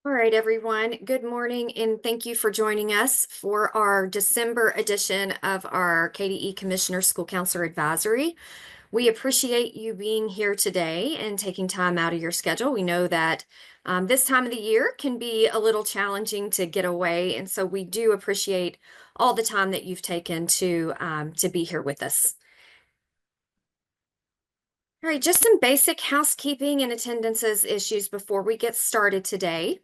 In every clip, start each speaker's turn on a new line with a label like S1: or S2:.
S1: All right, everyone. Good morning, and thank you for joining us for our December edition of our KDE Commissioner School Counselor Advisory. We appreciate you being here today and taking time out of your schedule. We know that this time of the year can be a little challenging to get away, and so we do appreciate all the time that you've taken to be here with us. All right, just some basic housekeeping and attendances issues before we get started today.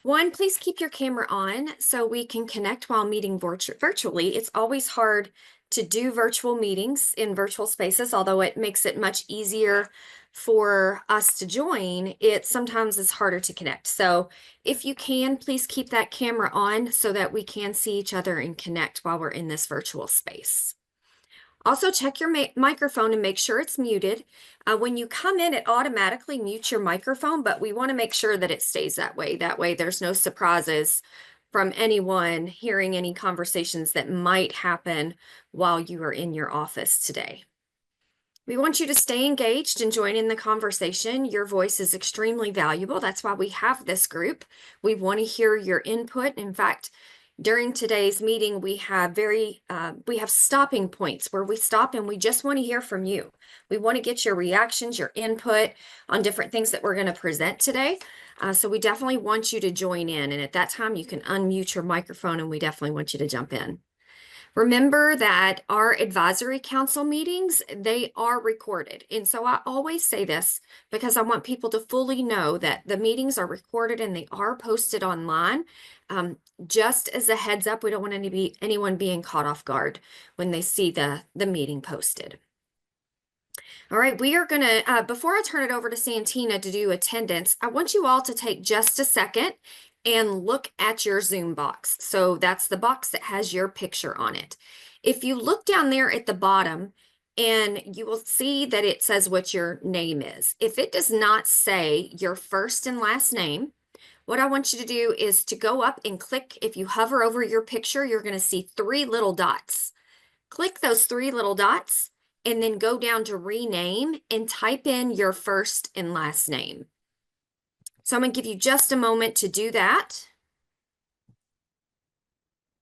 S1: One, please keep your camera on so we can connect while meeting virtually. It's always hard to do virtual meetings in virtual spaces, although it makes it much easier for us to join. It sometimes is harder to connect. So if you can, please keep that camera on so that we can see each other and connect while we're in this virtual space. Also, check your microphone and make sure it's muted. When you come in, it automatically mutes your microphone, but we want to make sure that it stays that way. That way, there's no surprises from anyone hearing any conversations that might happen while you are in your office today. We want you to stay engaged and join in the conversation. Your voice is extremely valuable. That's why we have this group. We want to hear your input. In fact, during today's meeting, we have stopping points where we stop and we just want to hear from you. We want to get your reactions, your input on different things that we're going to present today. So we definitely want you to join in. And at that time, you can unmute your microphone and we definitely want you to jump in. Remember that our advisory council meetings, they are recorded. And so I always say this because I want people to fully know that the meetings are recorded and they are posted online. Just as a heads up, we don't want anyone being caught off guard when they see the meeting posted. All right, we are going to, before I turn it over to Santina to do attendance, I want you all to take just a second and look at your Zoom box. So that's the box that has your picture on it. If you look down there at the bottom, and you will see that it says what your name is. If it does not say your first and last name, what I want you to do is to go up and click. If you hover over your picture, you're going to see 3 little dots. Click those 3 little dots and then go down to rename and type in your first and last name. So I'm going to give you just a moment to do that.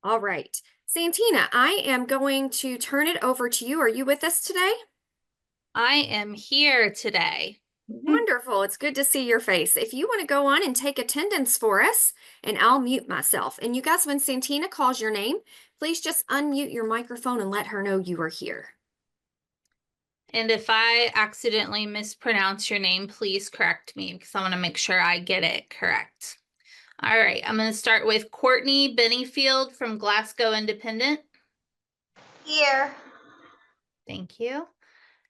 S1: All right. Santina, I am going to turn it over to you. Are you with us today?
S2: I am here today.
S1: Wonderful. It's good to see your face. If you want to go on and take attendance for us, and I'll mute myself. And you guys, when Santina calls your name, please just unmute your microphone and let her know you are here.
S2: And if I accidentally mispronounce your name, please correct me because I want to make sure I get it correct. All right, I'm going to start with Courtney Bennyfield from Glasgow Independent.
S3: Here.
S2: Thank you.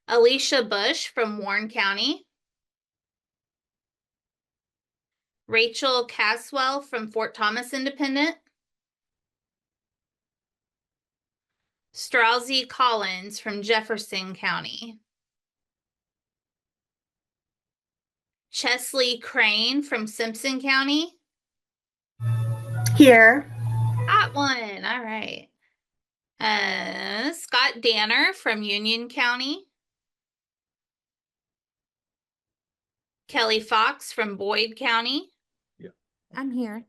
S2: Alicia Bush from Warren County. Rachel Caswell from Fort Thomas Independent. Strauzy Collins from Jefferson County. Chesley Crane from Simpson County.
S3: Here.
S2: Got one. All right. Scott Danner from Union County. Kelly Fox from Boyd County.
S1: Yeah. I'm here.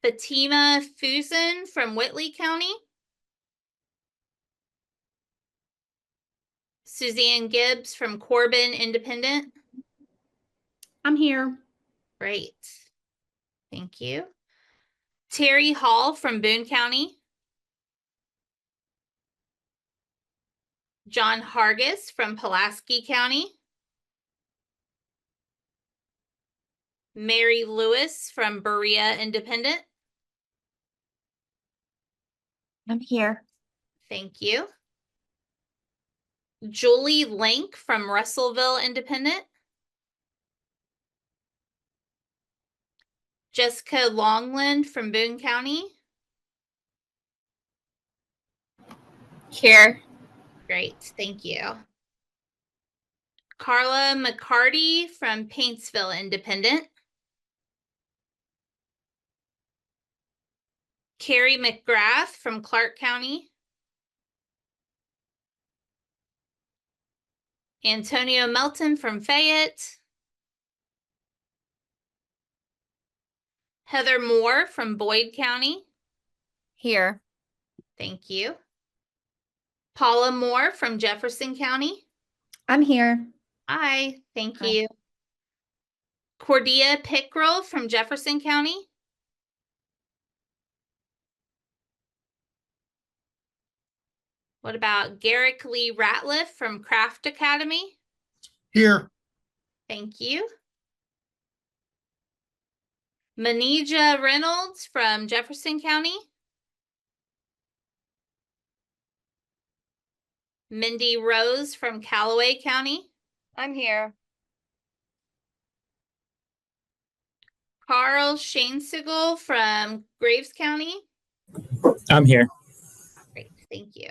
S2: Fatima Fusen from Whitley County. Suzanne Gibbs from Corbin Independent.
S3: I'm here.
S2: Great. Thank you. Terry Hall from Boone County. John Hargis from Pulaski County. Mary Lewis from Berea Independent.
S3: I'm here.
S2: Thank you. Julie Link from Russellville Independent. Jessica Longland from Boone County.
S3: Here.
S2: Great, thank you. Carla McCarty from Paintsville Independent. Carrie McGrath from Clark County. Antonio Melton from Fayette. Heather Moore from Boyd County.
S3: Here.
S2: Thank you. Paula Moore from Jefferson County.
S3: I'm here.
S2: Hi, thank
S3: Hi.
S2: you. Cordia Pickrell from Jefferson County. What about Garrick Lee Ratliff from Craft Academy?
S4: Here.
S2: Thank you. Manija Reynolds from Jefferson County. Mindy Rose from Callaway County.
S3: I'm here.
S2: Carl Shainsigal from Graves County.
S4: I'm here.
S2: Great, thank you.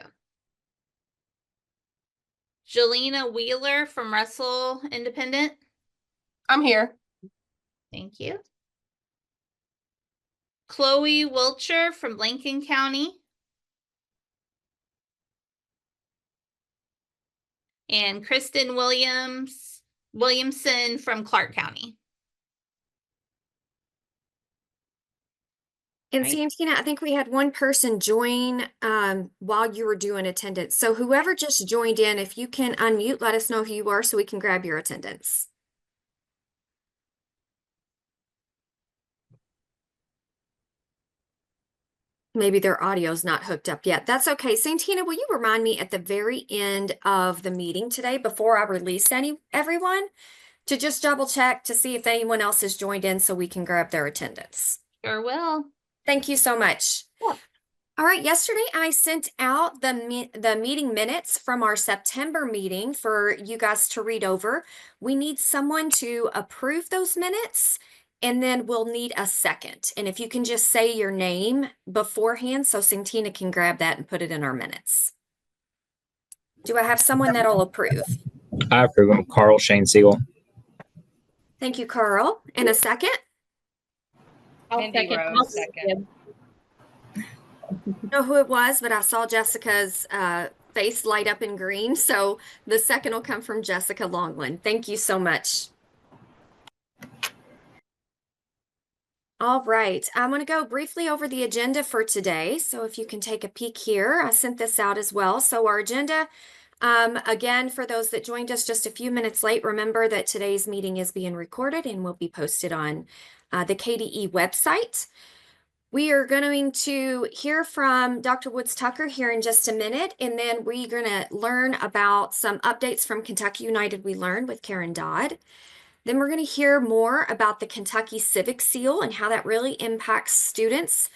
S2: Jelena Wheeler from Russell Independent.
S3: I'm here.
S2: Thank you. Chloe Wiltshire from Lincoln County. And Kristen Williamson from Clark County.
S1: And
S2: Right.
S1: Santina, I think we had one person join while you were doing attendance. So whoever just joined in, if you can unmute, let us know who you are so we can grab your attendance. Maybe their audio's not hooked up yet. That's okay. Santina, will you remind me at the very end of the meeting today, before I release everyone, to just double check to see if anyone else has joined in so we can grab their attendance?
S2: Sure will.
S1: Thank you so much.
S2: Yeah.
S1: All right, yesterday I sent out the meeting minutes from our September meeting for you guys to read over. We need someone to approve those minutes, and then we'll need a second. And if you can just say your name beforehand so Santina can grab that and put it in our minutes. Do I have someone that'll approve?
S4: I approve them. Carl Shainsigal.
S1: Thank you, Carl. And a second?
S3: Mindy Rose, second.
S1: Know who it was, but I saw Jessica's face light up in green. So the second will come from Jessica Longland. Thank you so much. All right, I'm going to go briefly over the agenda for today. So if you can take a peek here, I sent this out as well. So our agenda, again, for those that joined us just a few minutes late, remember that today's meeting is being recorded and will be posted on the KDE website. We are going to hear from Dr. Woods Tucker here in just a minute, and then we're going to learn about some updates from Kentucky United We Learn with Karen Dodd. Then we're going to hear more about the Kentucky Civic Seal and how that really impacts students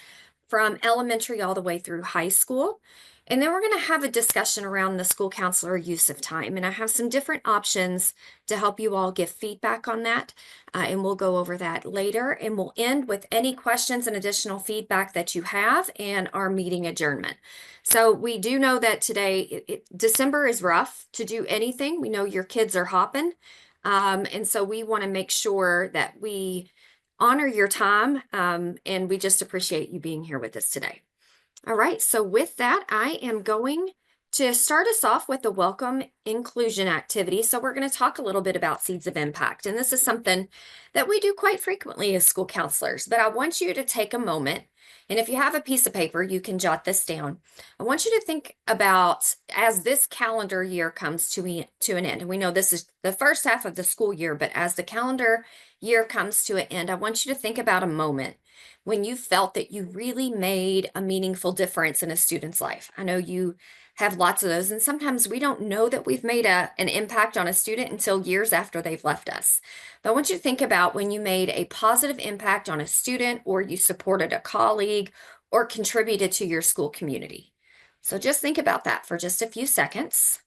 S1: from elementary all the way through high school. And then we're going to have a discussion around the school counselor use of time. And I have some different options to help you all give feedback on that. And we'll go over that later. And we'll end with any questions and additional feedback that you have and our meeting adjournment. So we do know that today, December is rough to do anything. We know your kids are hopping. And so we want to make sure that we honor your time. And we just appreciate you being here with us today. All right, so with that, I am going to start us off with the welcome inclusion activity. So we're going to talk a little bit about Seeds of Impact. And this is something that we do quite frequently as school counselors, but I want you to take a moment. And if you have a piece of paper, you can jot this down. I want you to think about as this calendar year comes to an end, and we know this is the first half of the school year, but as the calendar year comes to an end, I want you to think about a moment when you felt that you really made a meaningful difference in a student's life. I know you have lots of those, and sometimes we don't know that we've made an impact on a student until years after they've left us. But I want you to think about when you made a positive impact on a student, or you supported a colleague, or contributed to your school community. So just think about that for just a few seconds.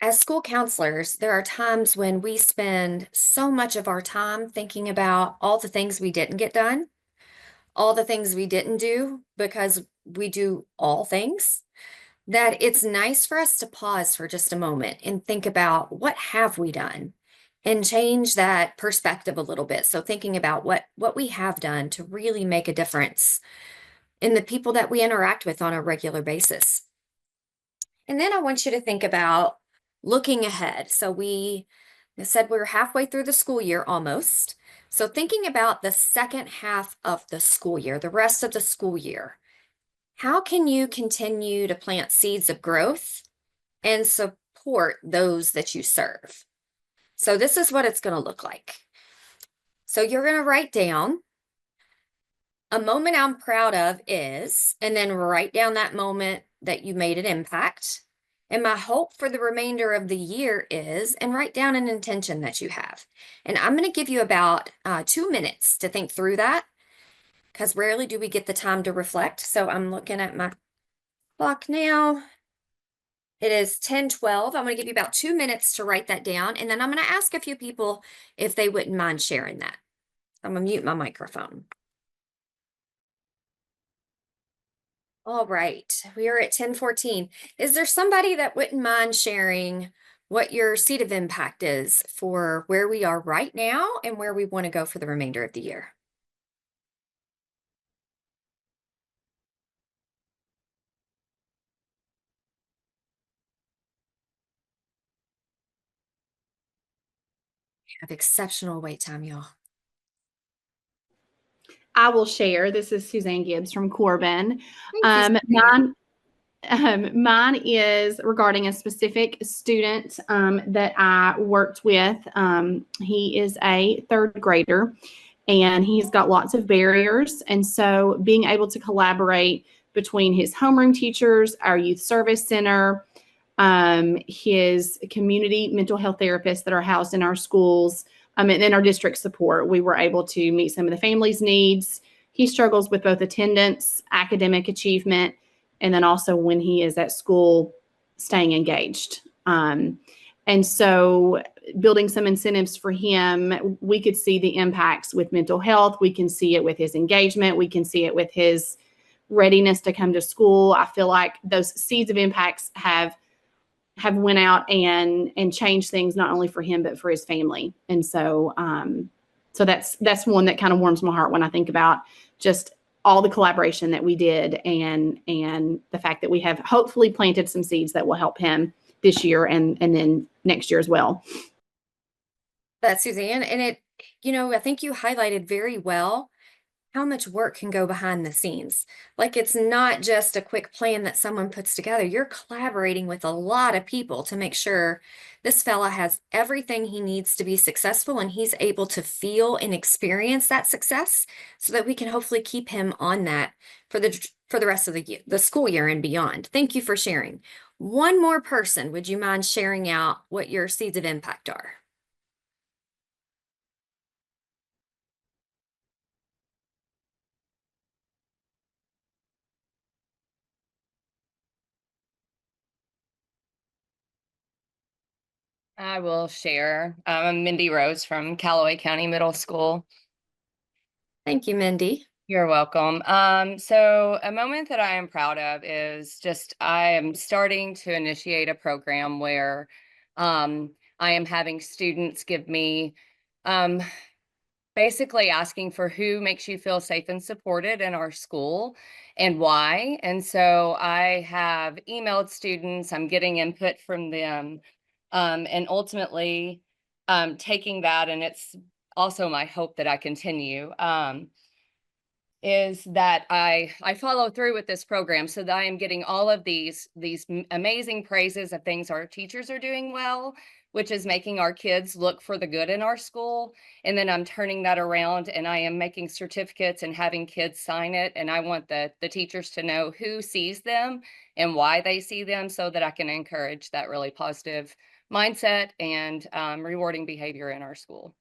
S1: As school counselors, there are times when we spend so much of our time thinking about all the things we didn't get done, all the things we didn't do, because we do all things, that it's nice for us to pause for just a moment and think about what have we done and change that perspective a little bit. So thinking about what we have done to really make a difference in the people that we interact with on a regular basis. And then I want you to think about looking ahead. So we said we were halfway through the school year almost. So thinking about the second half of the school year, the rest of the school year, how can you continue to plant seeds of growth and support those that you serve? So this is what it's going to look like. So you're going to write down a moment I'm proud of is, and then write down that moment that you made an impact. And my hope for the remainder of the year is, and write down an intention that you have. And I'm going to give you about 2 minutes to think through that, because rarely do we get the time to reflect. So I'm looking at my clock now. It is 10:12. I'm going to give you about 2 minutes to write that down. And then I'm going to ask a few people if they wouldn't mind sharing that. I'm going to mute my microphone. All right, we are at 10:14. Is there somebody that wouldn't mind sharing what your seed of impact is for where we are right now and where we want to go for the remainder of the year? Have exceptional wait time, y'all.
S5: I will share. This is Suzanne Gibbs from Corbin.
S1: Thank you,
S5: Mine is regarding a specific student that I worked with. He is a third grader, and he's got lots of barriers. And so being able to collaborate between his homeroom teachers, our youth service center, his community mental health therapists that are housed in our schools, and then our district support, we were able to meet some of the family's needs. He struggles with both attendance, academic achievement, and then also when he is at school, staying engaged. And so building some incentives for him, we could see the impacts with mental health. We can see it with his engagement. We can see it with his readiness to come to school. I feel like those seeds of impacts have went out and changed things, not only for him, but for his family. And so, so that's one that kind of warms my heart when I think about just all the collaboration that we did and the fact that we have hopefully planted some seeds that will help him this year and then next year as well.
S1: That's Suzanne. And it, I think you highlighted very well how much work can go behind the scenes. Like, it's not just a quick plan that someone puts together. You're collaborating with a lot of people to make sure this fella has everything he needs to be successful, and he's able to feel and experience that success so that we can hopefully keep him on that for the rest of the school year and beyond. Thank you for sharing. One more person, would you mind sharing out what your seeds of impact are?
S3: I will share. I'm Mindy Rose from Callaway County Middle School.
S1: Thank you, Mindy.
S3: You're welcome. So a moment that I am proud of is just I am starting to initiate a program where I am having students give me basically asking for who makes you feel safe and supported in our school and why. And so I have emailed students, I'm getting input from them, and ultimately taking that, and it's also my hope that I continue, is that I follow through with this program so that I am getting all of these amazing praises of things our teachers are doing well, which is making our kids look for the good in our school. And then I'm turning that around and I am making certificates and having kids sign it. And I want the teachers to know who sees them and why they see them so that I can encourage that really positive mindset and rewarding behavior in our school.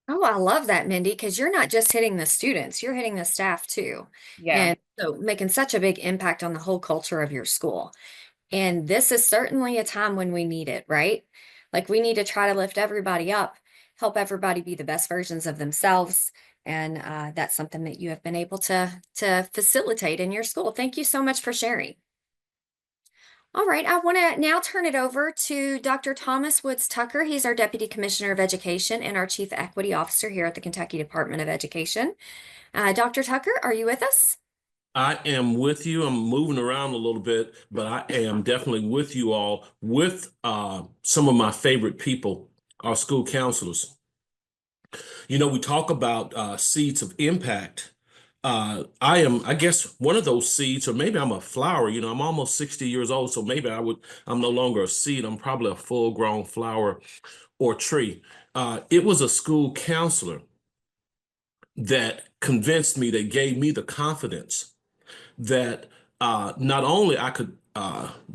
S1: Oh, I love that, Mindy, because you're not just hitting the students, you're hitting the staff too.
S3: Yeah.
S1: And so making such a big impact on the whole culture of your school. And this is certainly a time when we need it, right? Like, we need to try to lift everybody up, help everybody be the best versions of themselves. And that's something that you have been able to facilitate in your school. Thank you so much for sharing. All right, I want to now turn it over to Dr. Thomas Woods Tucker. He's our Deputy Commissioner of Education and our Chief Equity Officer here at the Kentucky Department of Education. Dr. Tucker, are you with us?
S6: I am with you. I'm moving around a little bit, but I am definitely with you all with some of my favorite people, our school counselors. You know, we talk about seeds of impact. I am, I guess, one of those seeds, or maybe I'm a flower. You know, I'm almost 60 years old, so maybe I'm no longer a seed. I'm probably a full-grown flower or tree. It was a school counselor that convinced me, that gave me the confidence that not only I could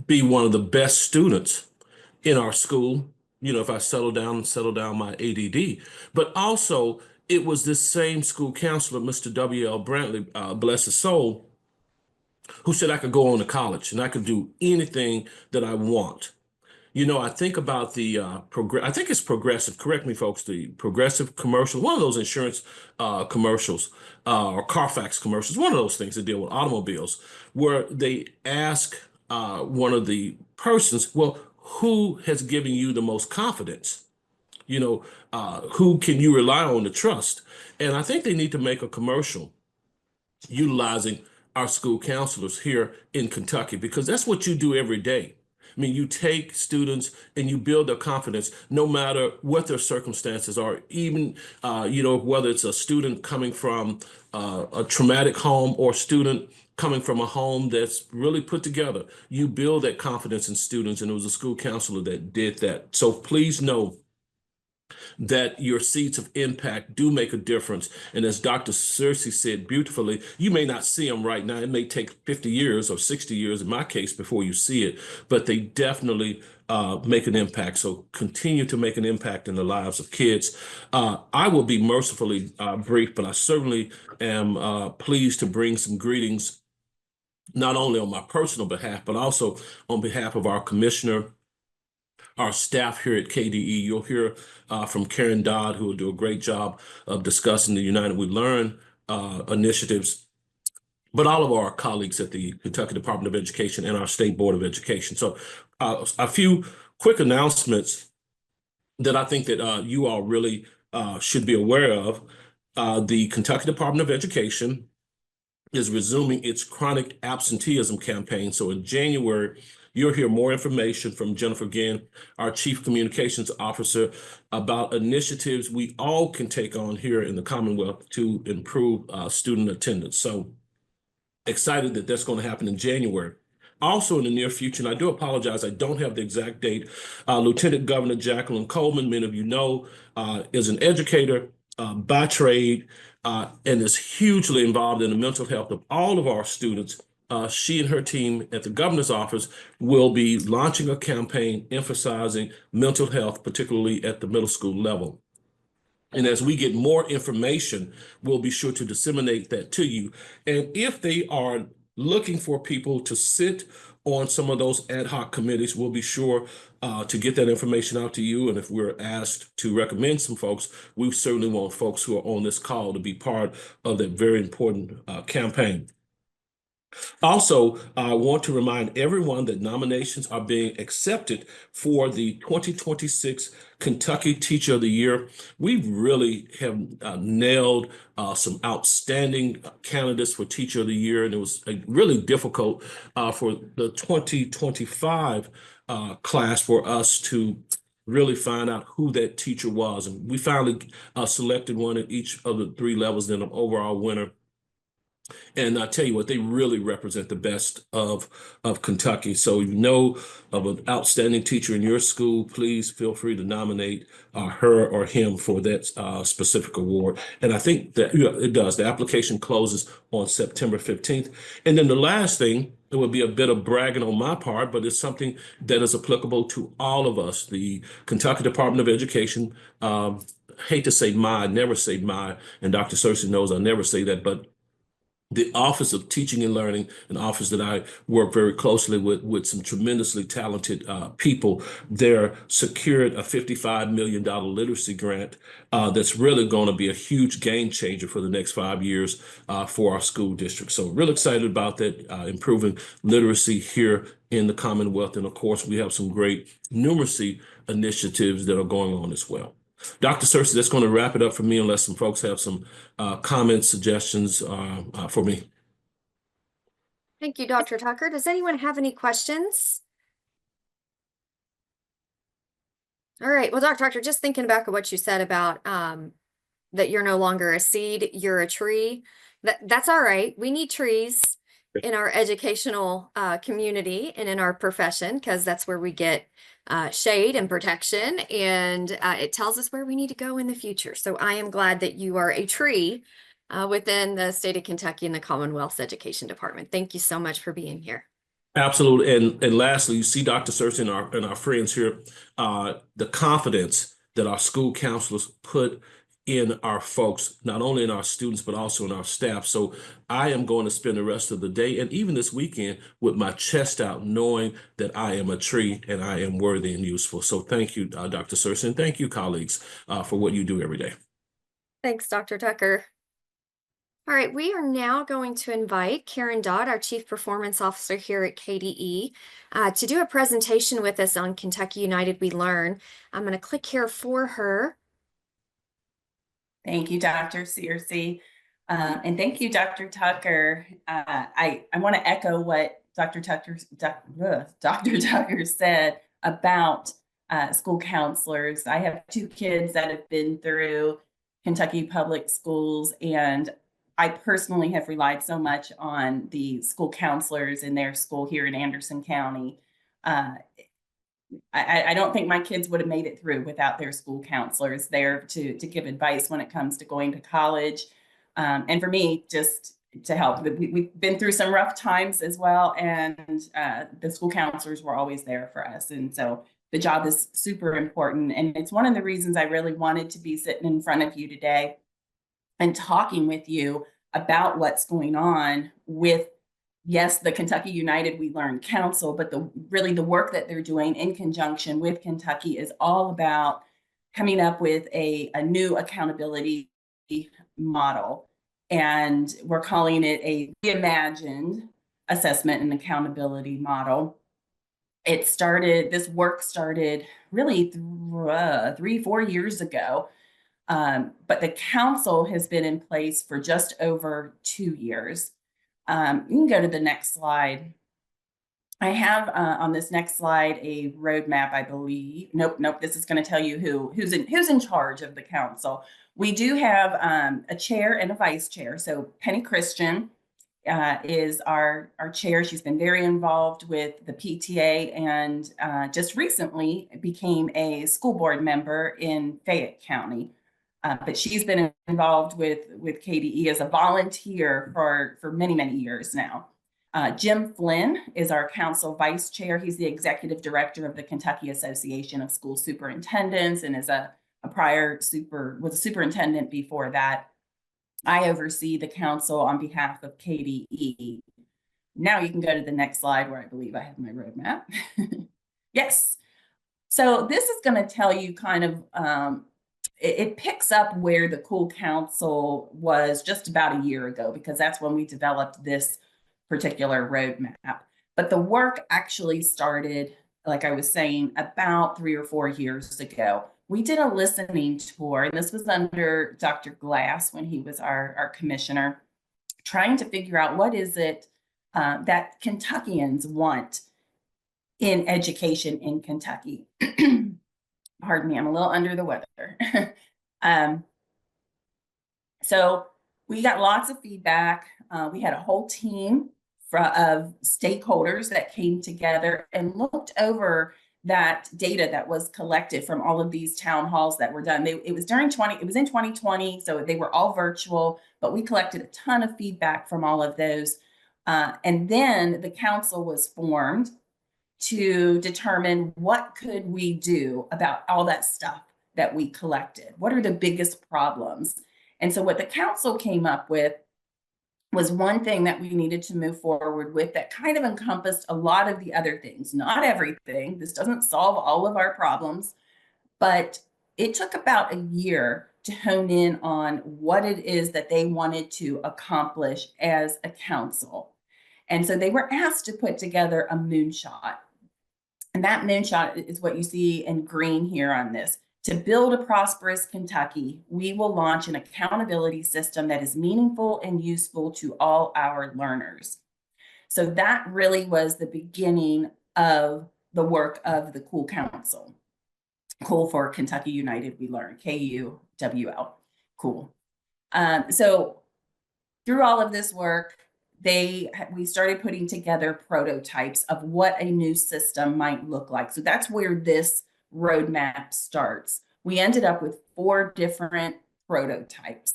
S6: be one of the best students in our school, you know, if I settle down my ADD, but also it was this same school counselor, Mr. W.L. Brantley, bless his soul, who said I could go on to college and I could do anything that I want. You know, I think about the I think it's Progressive. Correct me, folks. The Progressive commercial, one of those insurance commercials or Carfax commercials, one of those things that deal with automobiles, where they ask one of the persons, well, who has given you the most confidence? You know, who can you rely on to trust? And I think they need to make a commercial utilizing our school counselors here in Kentucky, because that's what you do every day. I mean, you take students and you build their confidence no matter what their circumstances are, even, you know, whether it's a student coming from a traumatic home or student coming from a home that's really put together. You build that confidence in students, and it was a school counselor that did that. So please know that your seeds of impact do make a difference. And as Dr. Searcy said beautifully, you may not see them right now. It may take 50 years or 60 years in my case before you see it, but they definitely make an impact. So continue to make an impact in the lives of kids. I will be mercifully brief, but I certainly am pleased to bring some greetings, not only on my personal behalf, but also on behalf of our commissioner, our staff here at KDE. You'll hear from Karen Dodd, who will do a great job of discussing the United We Learn initiatives, but all of our colleagues at the Kentucky Department of Education and our State Board of Education. So a few quick announcements that I think that you all really should be aware of. The Kentucky Department of Education is resuming its chronic absenteeism campaign. So in January, you'll hear more information from Jennifer Ginn, our Chief Communications Officer, about initiatives we all can take on here in the Commonwealth to improve student attendance. So excited that that's going to happen in January. Also in the near future, and I do apologize, I don't have the exact date, Lieutenant Governor Jacqueline Coleman, many of you know, is an educator by trade, and is hugely involved in the mental health of all of our students. She and her team at the governor's office will be launching a campaign emphasizing mental health, particularly at the middle school level. And as we get more information, we'll be sure to disseminate that to you. And if they are looking for people to sit on some of those ad hoc committees, we'll be sure to get that information out to you. And if we're asked to recommend some folks, we certainly want folks who are on this call to be part of that very important campaign. Also, I want to remind everyone that nominations are being accepted for the 2026 Kentucky Teacher of the Year. We really have nailed some outstanding candidates for Teacher of the Year, and it was really difficult for the 2025 class for us to really find out who that teacher was. And we finally selected one at each of the three levels, then an overall winner. And I tell you what, they really represent the best of Kentucky. So you know of an outstanding teacher in your school, please feel free to nominate her or him for that specific award. And I think that it does. The application closes on September 15th. And then the last thing, it would be a bit of bragging on my part, but it's something that is applicable to all of us. The Kentucky Department of Education, hate to say my, never say my, and Dr. Searcy knows I never say that, but the Office of Teaching and Learning, an office that I work very closely with some tremendously talented people, there secured a $55 million literacy grant that's really going to be a huge game changer for the next 5 years for our school district. So really excited about that, improving literacy here in the Commonwealth. And of course, we have some great numeracy initiatives that are going on as well. Dr. Searcy, that's going to wrap it up for me, unless some folks have some comments, suggestions for me.
S1: Thank you, Dr. Tucker. Does anyone have any questions? All right. Well, Dr. Tucker, just thinking back of what you said about that you're no longer a seed, you're a tree. That's all right. We need trees in our educational community and in our profession because that's where we get shade and protection, and it tells us where we need to go in the future. So I am glad that you are a tree within the state of Kentucky and the Commonwealth's Education Department. Thank you so much for being here.
S6: Absolutely. And lastly, you see Dr. Searcy and our friends here, the confidence that our school counselors put in our folks, not only in our students, but also in our staff. So I am going to spend the rest of the day and even this weekend with my chest out, knowing that I am a tree and I am worthy and useful. So thank you, Dr. Searcy, and thank you, colleagues, for what you do every day.
S1: Thanks, Dr. Tucker. All right, we are now going to invite Karen Dodd, our Chief Performance Officer here at KDE, to do a presentation with us on Kentucky United We Learn. I'm going to click here for her.
S7: Thank you, Dr. Searcy. And thank you, Dr. Tucker. I want to echo what Dr. Tucker said about school counselors. I have 2 kids that have been through Kentucky Public Schools, and I personally have relied so much on the school counselors in their school here in Anderson County. I don't think my kids would have made it through without their school counselors there to give advice when it comes to going to college. And for me, just to help. We've been through some rough times as well, and the school counselors were always there for us. And so the job is super important. And it's one of the reasons I really wanted to be sitting in front of you today and talking with you about what's going on with, yes, the Kentucky United We Learn Council, but really the work that they're doing in conjunction with Kentucky is all about coming up with a new accountability model. And we're calling it a reimagined assessment and accountability model. This work started really 3-4 years ago. But the council has been in place for just over 2 years. You can go to the next slide. I have on this next slide a roadmap, I believe. Nope. This is going to tell you who's in charge of the council. We do have a chair and a vice chair. So Penny Christian is our chair. She's been very involved with the PTA and just recently became a school board member in Fayette County. But she's been involved with KDE as a volunteer for many, many years now. Jim Flynn is our council vice chair. He's the executive director of the Kentucky Association of School Superintendents and is was a superintendent before that. I oversee the council on behalf of KDE. Now you can go to the next slide where I believe I have my roadmap. Yes. So this is going to tell you kind of it picks up where the Cool Council was just about a year ago, because that's when we developed this particular roadmap. But the work actually started, like I was saying, about 3 or 4 years ago. We did a listening tour, and this was under Dr. Glass when he was our commissioner, trying to figure out what is it that Kentuckians want in education in Kentucky. Pardon me, I'm a little under the weather. So we got lots of feedback. We had a whole team of stakeholders that came together and looked over that data that was collected from all of these town halls that were done. It was in 2020, so they were all virtual, but we collected a ton of feedback from all of those. And then the council was formed to determine what could we do about all that stuff that we collected. What are the biggest problems? And so what the council came up with was one thing that we needed to move forward with that kind of encompassed a lot of the other things, not everything. This doesn't solve all of our problems, but it took about a year to hone in on what it is that they wanted to accomplish as a council. And so they were asked to put together a moonshot. And that moonshot is what you see in green here on this. To build a prosperous Kentucky, we will launch an accountability system that is meaningful and useful to all our learners. So that really was the beginning of the work of the Cool Council. Cool for Kentucky United We Learn, KUWL, cool. So through all of this work, we started putting together prototypes of what a new system might look like. So that's where this roadmap starts. We ended up with 4 different prototypes.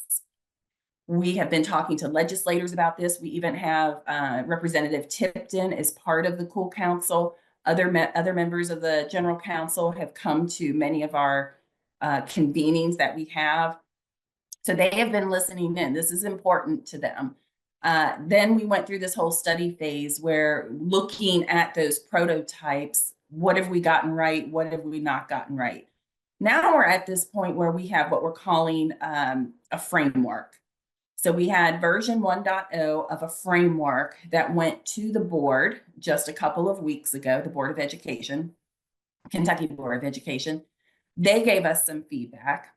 S7: We have been talking to legislators about this. We even have Representative Tipton as part of the Cool Council. Other members of the General Council have come to many of our convenings that we have. So they have been listening in. This is important to them. Then we went through this whole study phase where looking at those prototypes, what have we gotten right? What have we not gotten right? Now we're at this point where we have what we're calling a framework. So we had version 1.0 of a framework that went to the board just a couple of weeks ago, the Board of Education, Kentucky Board of Education. They gave us some feedback.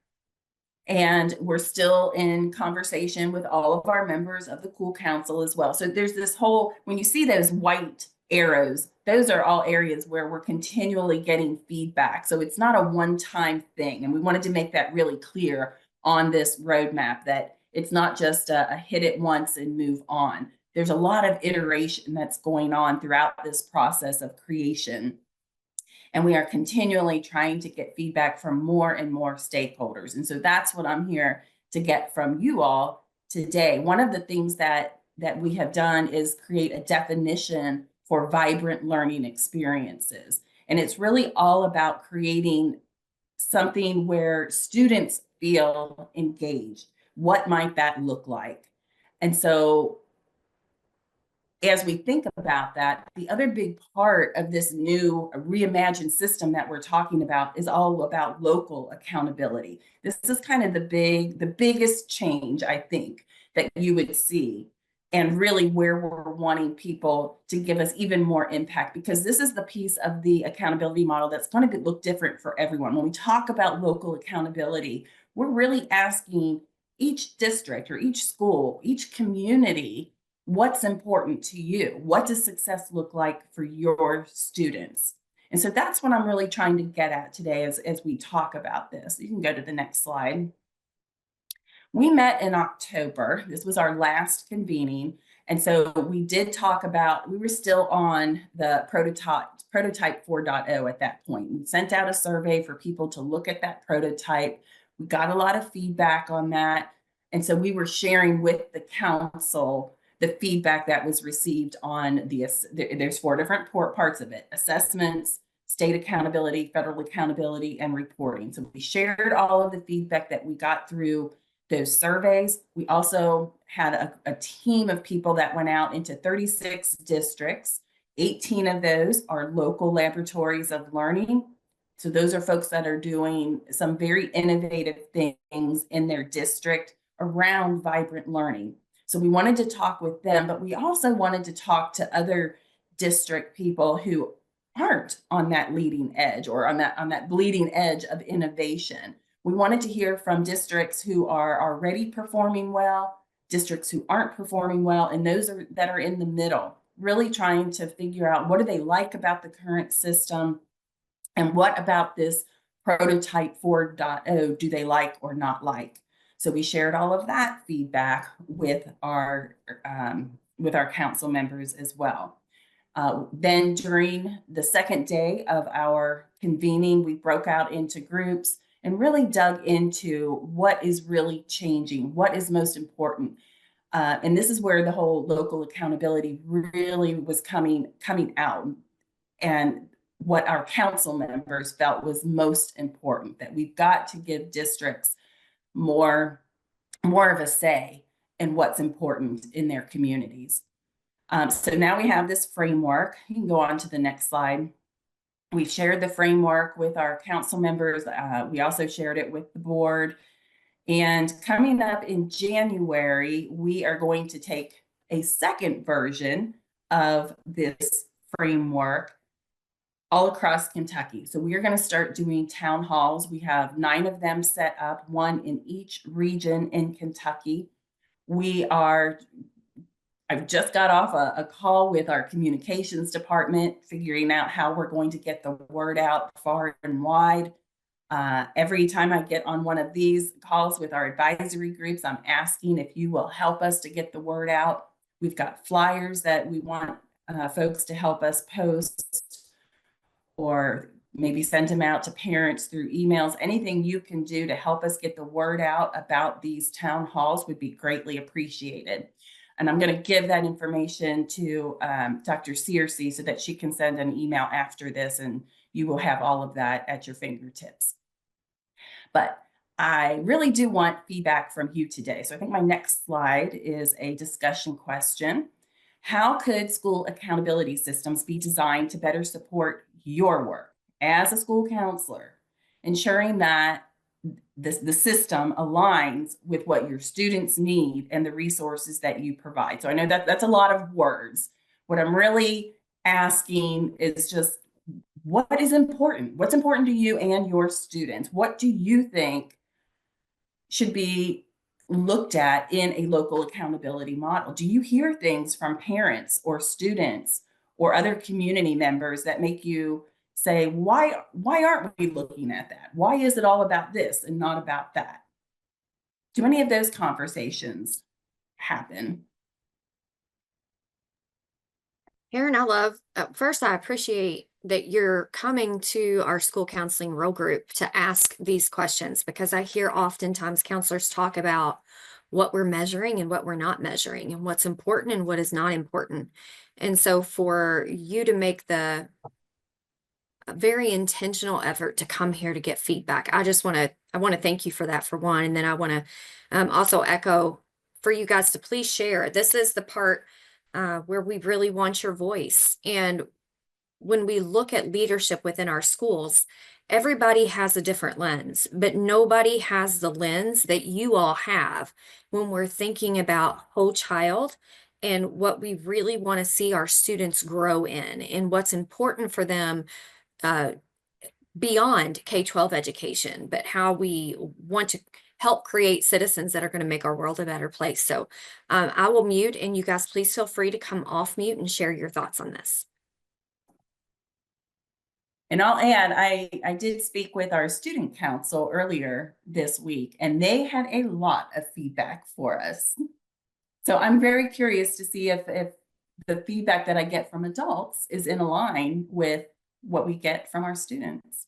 S7: And we're still in conversation with all of our members of the Cool Council as well. So there's this whole, when you see those white arrows, those are all areas where we're continually getting feedback. So it's not a one-time thing. And we wanted to make that really clear on this roadmap, that it's not just a hit it once and move on. There's a lot of iteration that's going on throughout this process of creation. And we are continually trying to get feedback from more and more stakeholders. And so that's what I'm here to get from you all today. One of the things that we have done is create a definition for vibrant learning experiences. And it's really all about creating something where students feel engaged. What might that look like? And so as we think about that, the other big part of this new reimagined system that we're talking about is all about local accountability. This is kind of the biggest change, I think, that you would see, and really where we're wanting people to give us even more impact, because this is the piece of the accountability model that's going to look different for everyone. When we talk about local accountability, we're really asking each district or each school, each community, what's important to you? What does success look like for your students? And so that's what I'm really trying to get at today as we talk about this. You can go to the next slide. We met in October. This was our last convening. And so we did talk about, we were still on the prototype 4.0 at that point. We sent out a survey for people to look at that prototype. We got a lot of feedback on that. And so we were sharing with the council the feedback that was received on there's 4 different parts of it: assessments, state accountability, federal accountability, and reporting. So we shared all of the feedback that we got through those surveys. We also had a team of people that went out into 36 districts. 18 of those are local laboratories of learning. So those are folks that are doing some very innovative things in their district around vibrant learning. So we wanted to talk with them, but we also wanted to talk to other district people who aren't on that leading edge or on that bleeding edge of innovation. We wanted to hear from districts who are already performing well, districts who aren't performing well, and those that are in the middle, really trying to figure out what do they like about the current system, and what about this prototype 4.0 do they like or not like. So we shared all of that feedback with our council members as well. Then during the second day of our convening, we broke out into groups and really dug into what is really changing, what is most important. And this is where the whole local accountability really was coming out, and what our council members felt was most important, that we've got to give districts more of a say in what's important in their communities. So now we have this framework. You can go on to the next slide. We shared the framework with our council members. We also shared it with the board. And coming up in January, we are going to take a second version of this framework all across Kentucky. So we are going to start doing town halls. We have 9 of them set up, 1 in each region in Kentucky. We are I've just got off a call with our communications department, figuring out how we're going to get the word out far and wide. Every time I get on one of these calls with our advisory groups, I'm asking if you will help us to get the word out. We've got flyers that we want folks to help us post, or maybe send them out to parents through emails. Anything you can do to help us get the word out about these town halls would be greatly appreciated. And I'm going to give that information to Dr. Searcy so that she can send an email after this, and you will have all of that at your fingertips. But I really do want feedback from you today. So I think my next slide is a discussion question. How could school accountability systems be designed to better support your work as a school counselor, ensuring that the system aligns with what your students need and the resources that you provide? So I know that that's a lot of words. What I'm really asking is just, what is important? What's important to you and your students? What do you think should be looked at in a local accountability model? Do you hear things from parents or students or other community members that make you say, why aren't we looking at that? Why is it all about this and not about that? Do any of those conversations happen?
S1: Karen, first, I appreciate that you're coming to our school counseling role group to ask these questions, because I hear oftentimes counselors talk about what we're measuring and what we're not measuring, and what's important and what is not important. And so for you to make the very intentional effort to come here to get feedback, I want to thank you for that, for one. And then I want to also echo for you guys to please share. This is the part where we really want your voice. And when we look at leadership within our schools, everybody has a different lens, but nobody has the lens that you all have when we're thinking about whole child and what we really want to see our students grow in, and what's important for them beyond K-12 education, but how we want to help create citizens that are going to make our world a better place. So I will mute, and you guys please feel free to come off mute and share your thoughts on this.
S7: And I'll add, I did speak with our student council earlier this week, and they had a lot of feedback for us. So I'm very curious to see if the feedback that I get from adults is in line with what we get from our students.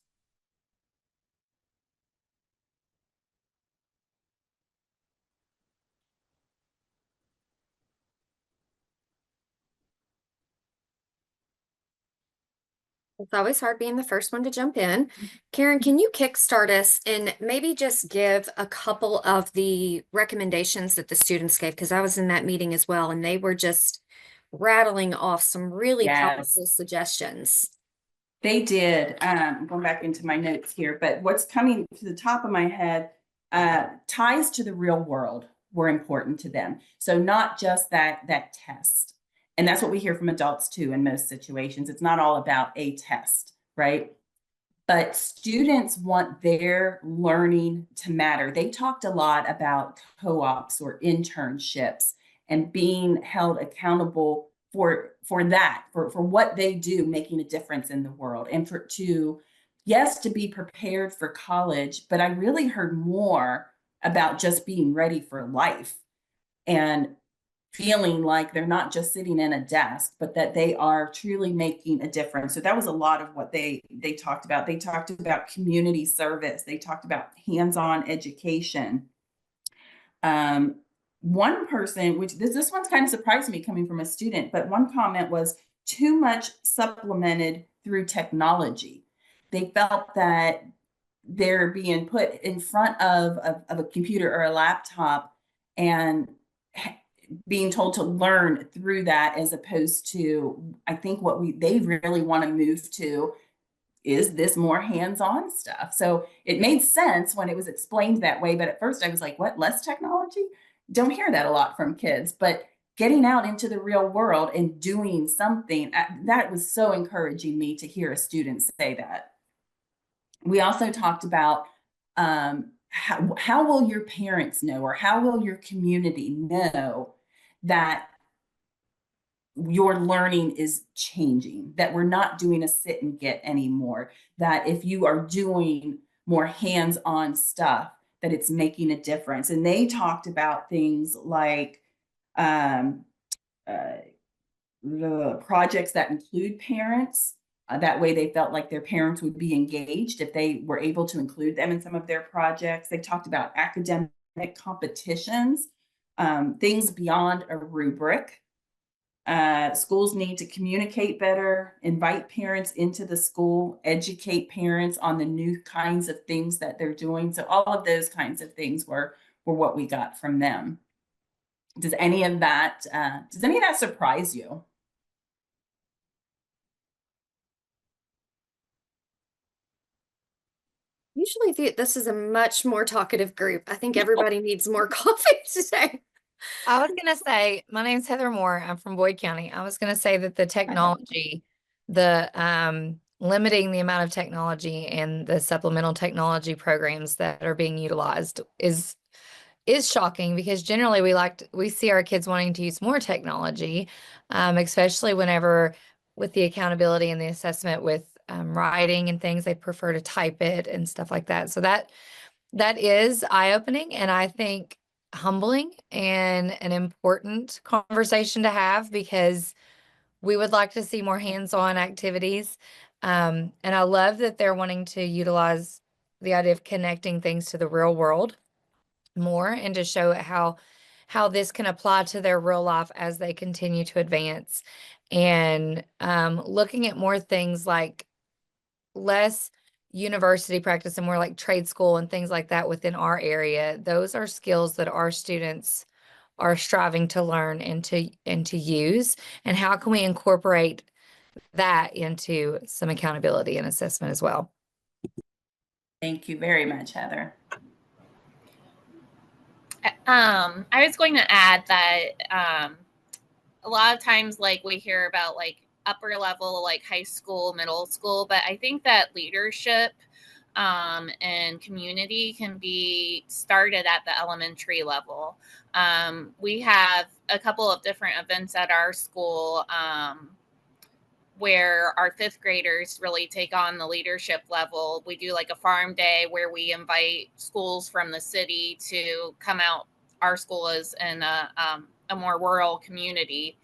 S1: It's always hard being the first one to jump in. Karen, can you kickstart us and maybe just give a couple of the recommendations that the students gave? Because I was in that meeting as well, and they were just rattling off some really powerful suggestions.
S7: They did. Going back into my notes here, but what's coming to the top of my head, ties to the real world were important to them. So not just that test. And that's what we hear from adults too in most situations. It's not all about a test, right? But students want their learning to matter. They talked a lot about co-ops or internships and being held accountable for that, for what they do, making a difference in the world, and to be prepared for college. But I really heard more about just being ready for life and feeling like they're not just sitting in a desk, but that they are truly making a difference. So that was a lot of what they talked about. They talked about community service. They talked about hands-on education. One person, which this one's kind of surprised me coming from a student, but one comment was too much supplemented through technology. They felt that they're being put in front of a computer or a laptop and being told to learn through that, as opposed to, I think what they really want to move to is this more hands-on stuff. So it made sense when it was explained that way. But at first I was like, what, less technology? Don't hear that a lot from kids, but getting out into the real world and doing something, that was so encouraging me to hear a student say that. We also talked about how will your parents know, or how will your community know that your learning is changing, that we're not doing a sit and get anymore, that if you are doing more hands-on stuff, that it's making a difference. And they talked about things like um, the projects that include parents. That way they felt like their parents would be engaged if they were able to include them in some of their projects. They talked about academic competitions, things beyond a rubric. Schools need to communicate better, invite parents into the school, educate parents on the new kinds of things that they're doing. So all of those kinds of things were what we got from them. Does any of that surprise you?
S1: Usually this is a much more talkative group. I think everybody needs more coffee today.
S8: I was gonna say, my name's Heather Moore. I'm from Boyd County. I was gonna say that the technology, the limiting the amount of technology and the supplemental technology programs that are being utilized is shocking, because generally we see our kids wanting to use more technology, especially whenever with the accountability and the assessment with writing and things, they prefer to type it and stuff like that. So that is eye-opening, and I think humbling and an important conversation to have, because we would like to see more hands-on activities. And I love that they're wanting to utilize the idea of connecting things to the real world more, and to show how this can apply to their real life as they continue to advance. And looking at more things like less university practice and more like trade school and things like that within our area. Those are skills that our students are striving to learn and to use. And how can we incorporate that into some accountability and assessment as well?
S7: Thank you very much, Heather.
S9: I was going to add that a lot of times, like, we hear about like upper level, like high school, middle school, but I think that leadership and community can be started at the elementary level. We have a couple of different events at our school where our fifth graders really take on the leadership level. We do like a farm day where we invite schools from the city to come out. Our school is in a more rural community,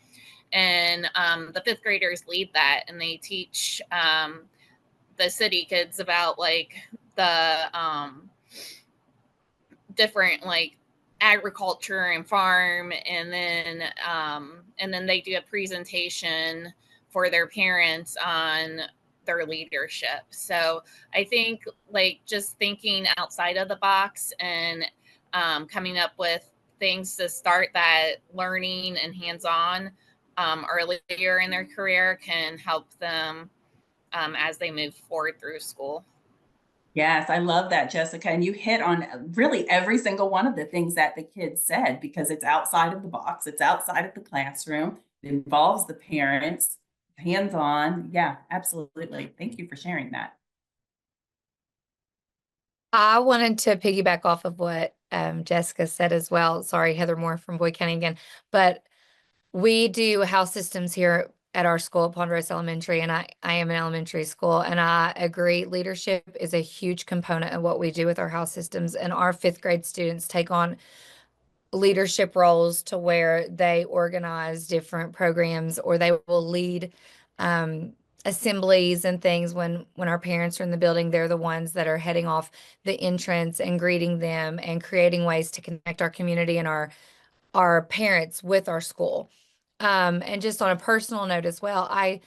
S9: and the fifth graders lead that, and they teach the city kids about like the different like agriculture and farm, and then they do a presentation for their parents on their leadership. So I think like just thinking outside of the box and coming up with things to start that learning and hands-on earlier in their career can help them as they move forward through school.
S7: Yes, I love that, Jessica. And you hit on really every single one of the things that the kids said, because it's outside of the box, it's outside of the classroom, it involves the parents, hands-on. Yeah, absolutely. Thank you for sharing that.
S8: I wanted to piggyback off of what Jessica said as well. Sorry, Heather Moore from Boyd County again. But we do house systems here at our school at Ponderosa Elementary, and I am an elementary school, and I agree leadership is a huge component of what we do with our house systems. And our fifth grade students take on leadership roles to where they organize different programs, or they will lead assemblies and things when our parents are in the building. They're the ones that are heading off the entrance and greeting them and creating ways to connect our community and our parents with our school. And just on a personal note as well, I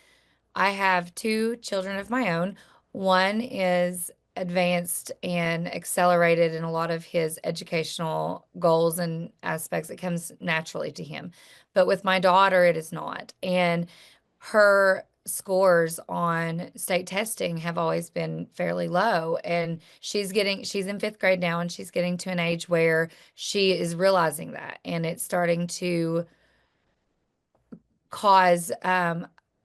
S8: have two children of my own. One is advanced and accelerated in a lot of his educational goals and aspects. It comes naturally to him. But with my daughter, it is not. And her scores on state testing have always been fairly low. And she's in fifth grade now, and she's getting to an age where she is realizing that. And it's starting to cause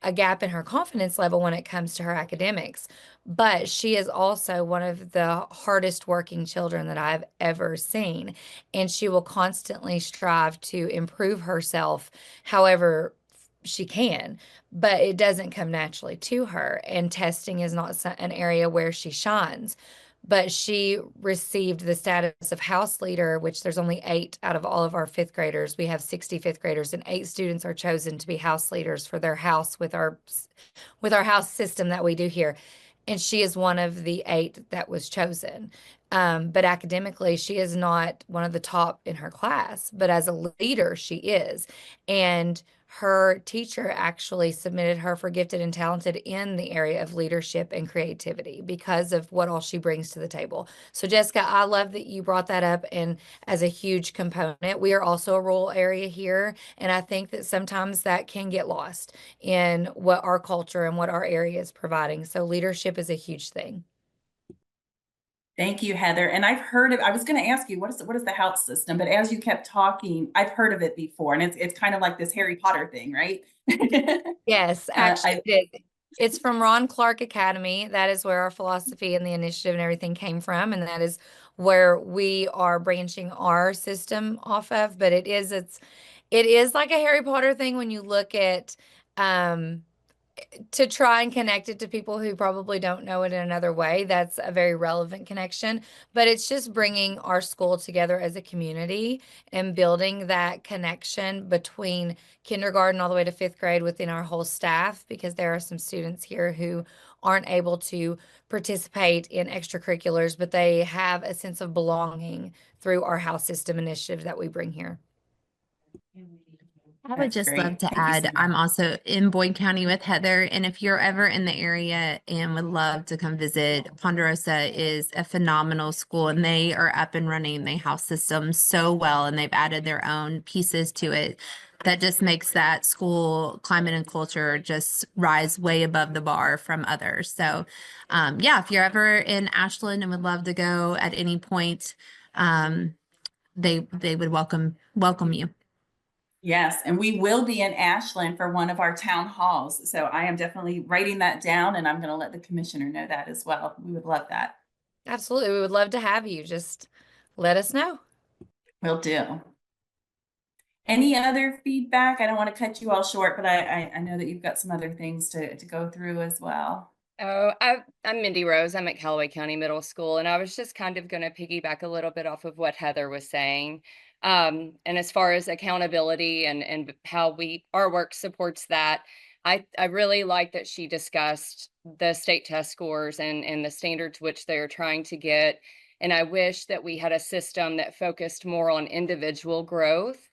S8: a gap in her confidence level when it comes to her academics. But she is also one of the hardest working children that I've ever seen. And she will constantly strive to improve herself, however she can, but it doesn't come naturally to her. And testing is not an area where she shines. But she received the status of house leader, which there's only 8 out of all of our 5th graders. We have 60 5th graders, and 8 students are chosen to be house leaders for their house with our house system that we do here. And she is one of the 8 that was chosen. But academically, she is not one of the top in her class, but as a leader, she is. And her teacher actually submitted her for gifted and talented in the area of leadership and creativity because of what all she brings to the table. So Jessica, I love that you brought that up, and as a huge component, we are also a rural area here. And I think that sometimes that can get lost in what our culture and what our area is providing. So leadership is a huge thing.
S7: Thank you, Heather. And I've heard of, I was going to ask you, what is the house system? But as you kept talking, I've heard of it before. And it's kind of like this Harry Potter thing, right?
S8: Yes, actually, it's from Ron Clark Academy. That is where our philosophy and the initiative and everything came from. And that is where we are branching our system off of. But it is like a Harry Potter thing when you look at, to try and connect it to people who probably don't know it in another way. That's a very relevant connection, but it's just bringing our school together as a community and building that connection between kindergarten all the way to 5th grade within our whole staff, because there are some students here who aren't able to participate in extracurriculars, but they have a sense of belonging through our house system initiative that we bring here.
S10: I would
S7: That's
S10: just
S7: great.
S10: love to
S7: Thank you so
S10: add,
S7: much.
S10: I'm also in Boyd County with Heather, and if you're ever in the area and would love to come visit, Ponderosa is a phenomenal school, and they are up and running the house system so well, and they've added their own pieces to it that just makes that school climate and culture just rise way above the bar from others. So yeah, if you're ever in Ashland and would love to go at any point, they would welcome you.
S7: Yes, and we will be in Ashland for one of our town halls. So I am definitely writing that down, and I'm going to let the commissioner know that as well. We would love that.
S8: Absolutely. We would love to have you. Just let us know.
S7: Will do. Any other feedback? I don't want to cut you all short, but I know that you've got some other things to go through as well.
S3: Oh, I'm Mindy Rose. I'm at Callaway County Middle School, and I was just kind of going to piggyback a little bit off of what Heather was saying. And as far as accountability and how our work supports that, I really like that she discussed the state test scores and the standards which they're trying to get. And I wish that we had a system that focused more on individual growth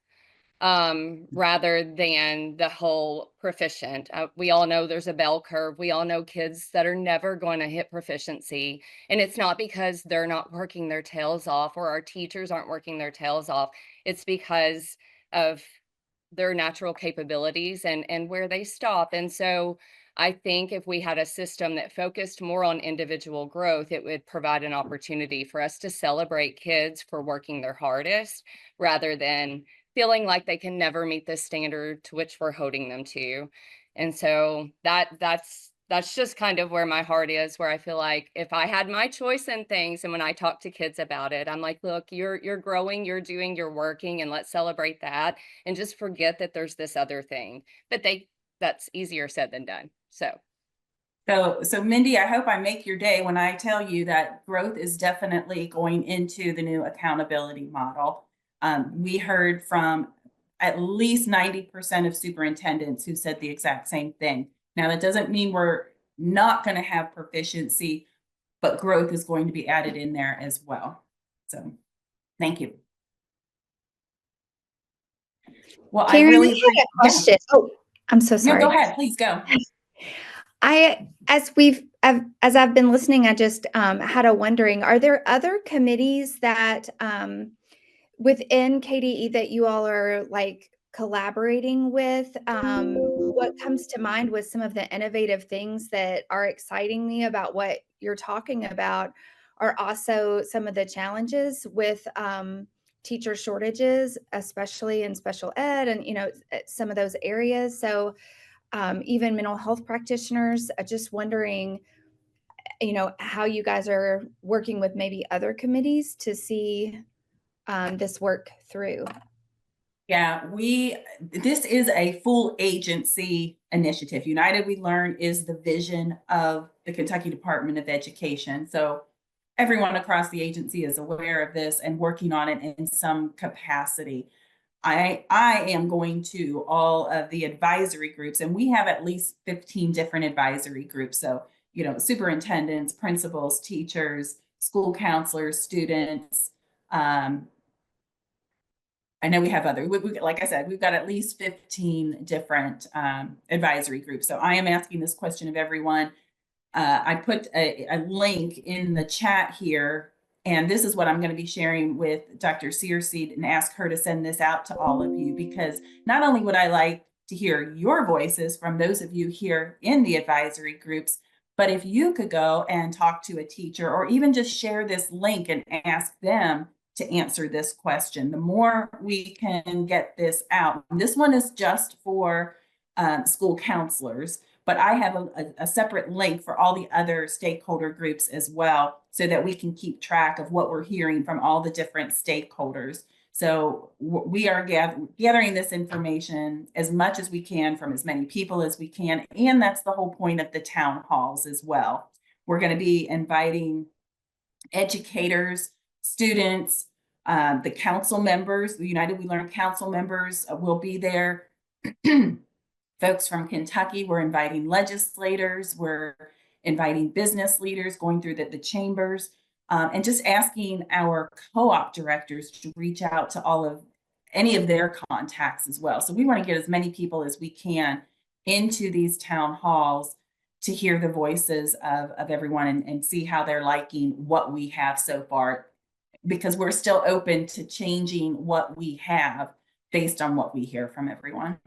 S3: rather than the whole proficient. We all know there's a bell curve. We all know kids that are never going to hit proficiency. And it's not because they're not working their tails off or our teachers aren't working their tails off. It's because of their natural capabilities and where they stop. And so I think if we had a system that focused more on individual growth, it would provide an opportunity for us to celebrate kids for working their hardest rather than feeling like they can never meet the standard to which we're holding them to. And so that's just kind of where my heart is, where I feel like if I had my choice in things, and when I talk to kids about it, I'm like, look, you're growing, you're doing, you're working, and let's celebrate that and just forget that there's this other thing. But that's easier said than done.
S7: So Mindy, I hope I make your day when I tell you that growth is definitely going into the new accountability model. We heard from at least 90% of superintendents who said the exact same thing. Now, that doesn't mean we're not going to have proficiency, but growth is going to be added in there as well. So thank you. Well,
S11: Karen,
S7: I really
S11: have a question.
S7: Yeah.
S11: Oh, I'm so sorry.
S7: No, go ahead, please go.
S11: As I've been listening, I just had a wondering, are there other committees that within KDE that you all are like collaborating with? What comes to mind with some of the innovative things that are exciting me about what you're talking about are also some of the challenges with teacher shortages, especially in special ed and, some of those areas. So even mental health practitioners, just wondering, how you guys are working with maybe other committees to see this work through.
S7: Yeah, this is a full agency initiative. United We Learn is the vision of the Kentucky Department of Education. So everyone across the agency is aware of this and working on it in some capacity. I am going to all of the advisory groups, and we have at least 15 different advisory groups. So, superintendents, principals, teachers, school counselors, students. I know we have other, like I said, we've got at least 15 different advisory groups. So I am asking this question of everyone. I put a link in the chat here, and this is what I'm going to be sharing with Dr. Searseed and ask her to send this out to all of you, because not only would I like to hear your voices from those of you here in the advisory groups, but if you could go and talk to a teacher or even just share this link and ask them to answer this question. The more we can get this out. This one is just for school counselors, but I have a separate link for all the other stakeholder groups as well, so that we can keep track of what we're hearing from all the different stakeholders. So we are gathering this information as much as we can from as many people as we can. And that's the whole point of the town halls as well. We're going to be inviting educators, students, the council members, the United We Learn council members will be there. Folks from Kentucky, we're inviting legislators, we're inviting business leaders, going through the chambers, and just asking our co-op directors to reach out to any of their contacts as well. So we want to get as many people as we can into these town halls to hear the voices of everyone and see how they're liking what we have so far, because we're still open to changing what we have based on what we hear from everyone.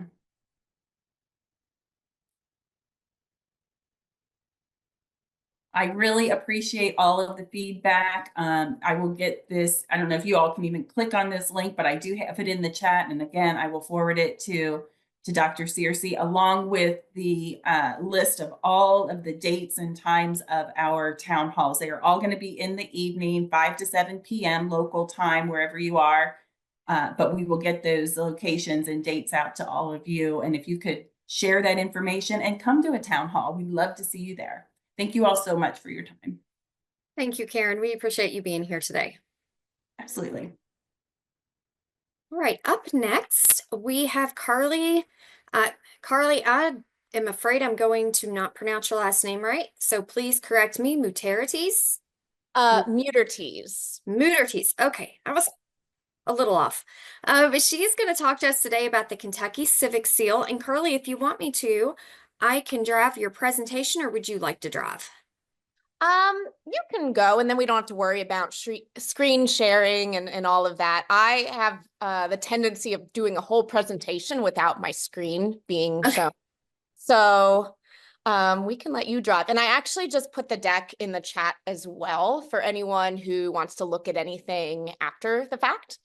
S7: I really appreciate all of the feedback. I will get this. I don't know if you all can even click on this link, but I do have it in the chat. And again, I will forward it to Dr. Searcy, along with the list of all of the dates and times of our town halls. They are all going to be in the evening, 5 to 7 p.m. local time, wherever you are. But we will get those locations and dates out to all of you. And if you could share that information and come to a town hall, we'd love to see you there. Thank you all so much for your time.
S1: Thank you, Karen. We appreciate you being here today.
S7: Absolutely.
S1: All right, up next, we have Carly. Carly, I am afraid I'm going to not pronounce your last name right, so please correct me. Muterites?
S12: Mutertes.
S1: Mutertes. Okay, I was a little off. But she's going to talk to us today about the Kentucky Civic Seal. And Carly, if you want me to, I can drive your presentation, or would you like to drive?
S12: You can go, and then we don't have to worry about screen sharing and all of that. I have the tendency of doing a whole presentation without my screen being shown. So we can let you drive. And I actually just put the deck in the chat as well for anyone who wants to look at anything after the fact.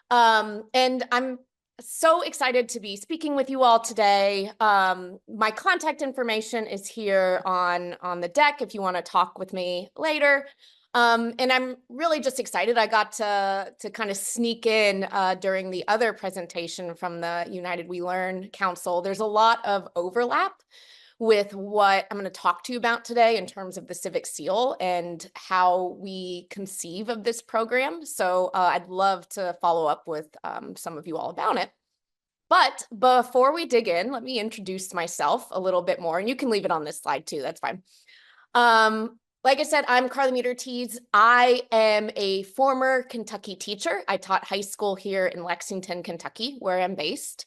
S12: And I'm so excited to be speaking with you all today. My contact information is here on the deck if you want to talk with me later. And I'm really just excited. I got to kind of sneak in during the other presentation from the United We Learn Council. There's a lot of overlap with what I'm going to talk to you about today in terms of the Civic Seal and how we conceive of this program. So I'd love to follow up with some of you all about it. But before we dig in, let me introduce myself a little bit more, and you can leave it on this slide too, that's fine. Like I said, I'm Carly Mutertes. I am a former Kentucky teacher. I taught high school here in Lexington, Kentucky, where I'm based.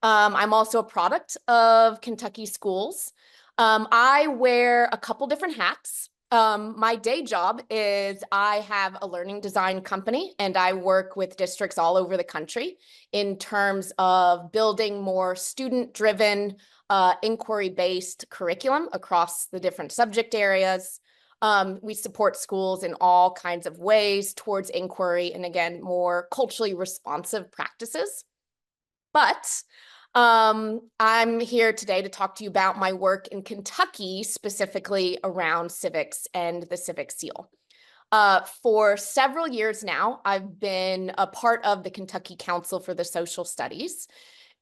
S12: I'm also a product of Kentucky schools. I wear a couple different hats. My day job is I have a learning design company, and I work with districts all over the country in terms of building more student-driven, inquiry-based curriculum across the different subject areas. We support schools in all kinds of ways towards inquiry and, again, more culturally responsive practices. But I'm here today to talk to you about my work in Kentucky, specifically around civics and the Civic Seal. For several years now, I've been a part of the Kentucky Council for the Social Studies.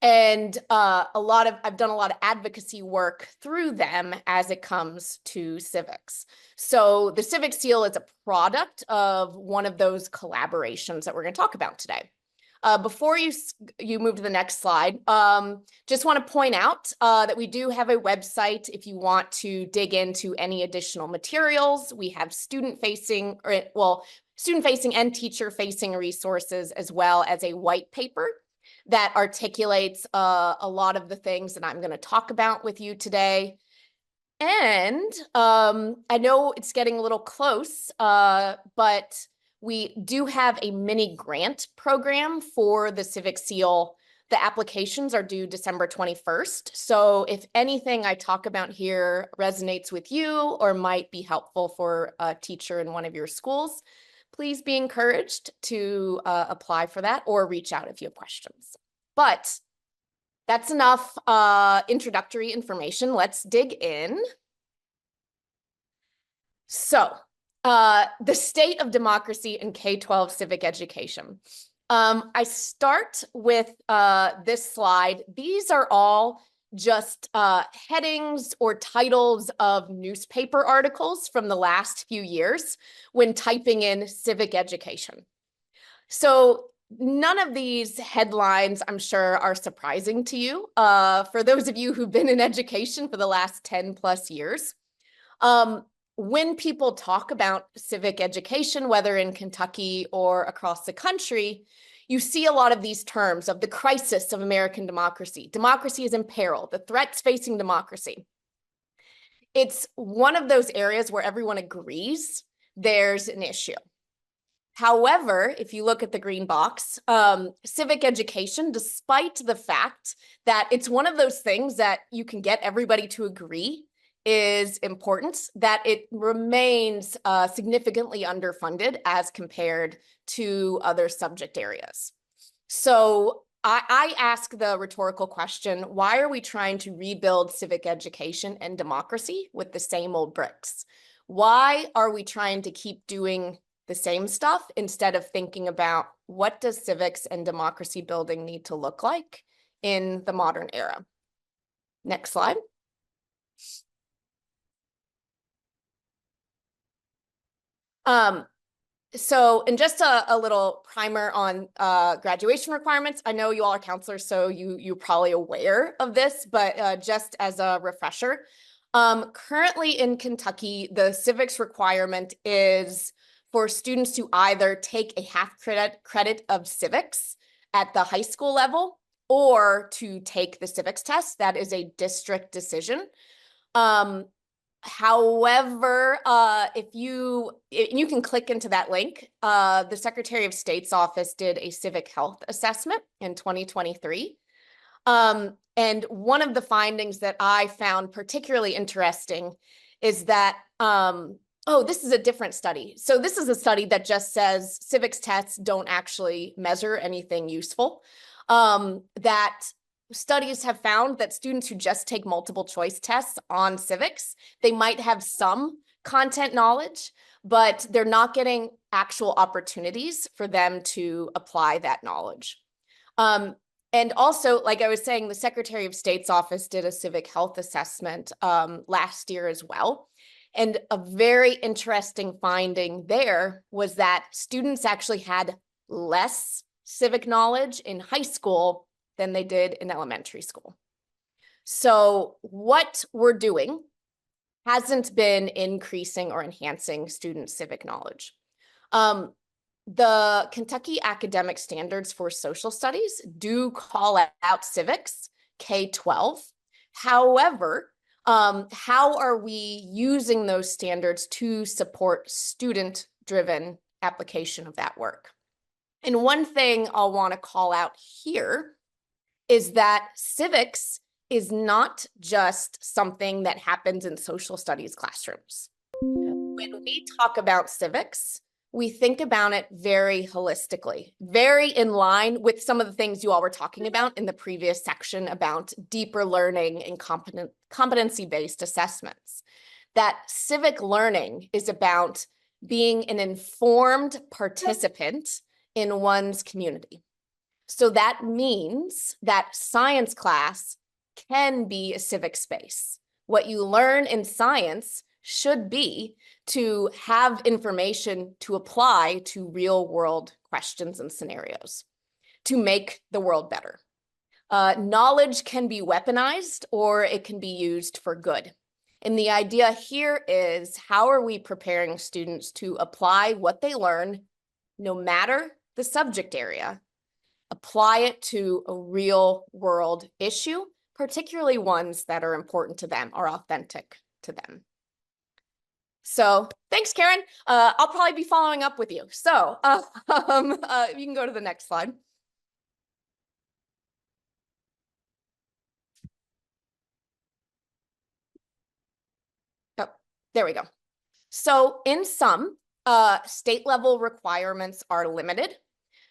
S12: And I've done a lot of advocacy work through them as it comes to civics. So the Civic Seal is a product of one of those collaborations that we're going to talk about today. Before you move to the next slide, just want to point out that we do have a website if you want to dig into any additional materials. We have student-facing and teacher-facing resources, as well as a white paper that articulates a lot of the things that I'm going to talk about with you today. And I know it's getting a little close, but we do have a mini grant program for the Civic Seal. The applications are due December 21st. So if anything I talk about here resonates with you or might be helpful for a teacher in one of your schools, please be encouraged to apply for that or reach out if you have questions. But that's enough introductory information. Let's dig in. So, the state of democracy in K-12 civic education. I start with this slide. These are all just headings or titles of newspaper articles from the last few years when typing in civic education. So none of these headlines, I'm sure, are surprising to you. For those of you who've been in education for the last 10 plus years. When people talk about civic education, whether in Kentucky or across the country, you see a lot of these terms of the crisis of American democracy. Democracy is in peril, the threats facing democracy. It's one of those areas where everyone agrees there's an issue. However, if you look at the green box, civic education, despite the fact that it's one of those things that you can get everybody to agree is important, that it remains significantly underfunded as compared to other subject areas. So I ask the rhetorical question, why are we trying to rebuild civic education and democracy with the same old bricks? Why are we trying to keep doing the same stuff instead of thinking about what does civics and democracy building need to look like in the modern era? Next slide. So, and just a little primer on graduation requirements. I know you all are counselors, so you're probably aware of this, but just as a refresher, currently in Kentucky, the civics requirement is for students to either take a half credit of civics at the high school level or to take the civics test. That is a district decision. However, if you can click into that link, the Secretary of State's office did a civic health assessment in 2023. And one of the findings that I found particularly interesting is that, oh, this is a different study. So this is a study that just says civics tests don't actually measure anything useful. That studies have found that students who just take multiple choice tests on civics, they might have some content knowledge, but they're not getting actual opportunities for them to apply that knowledge. And also, like I was saying, the Secretary of State's office did a civic health assessment last year as well. And a very interesting finding there was that students actually had less civic knowledge in high school than they did in elementary school. So what we're doing hasn't been increasing or enhancing student civic knowledge. The Kentucky Academic Standards for Social Studies do call out civics, K-12. However, how are we using those standards to support student-driven application of that work? And one thing I'll want to call out here is that civics is not just something that happens in social studies classrooms. When we talk about civics, we think about it very holistically, very in line with some of the things you all were talking about in the previous section about deeper learning and competency-based assessments. That civic learning is about being an informed participant in one's community. So that means that science class can be a civic space. What you learn in science should be to have information to apply to real world questions and scenarios to make the world better. Knowledge can be weaponized or it can be used for good. And the idea here is, how are we preparing students to apply what they learn, no matter the subject area, apply it to a real world issue, particularly ones that are important to them, are authentic to them. So thanks, Karen. I'll probably be following up with you. So you can go to the next slide. Oh, there we go. So in sum, state level requirements are limited.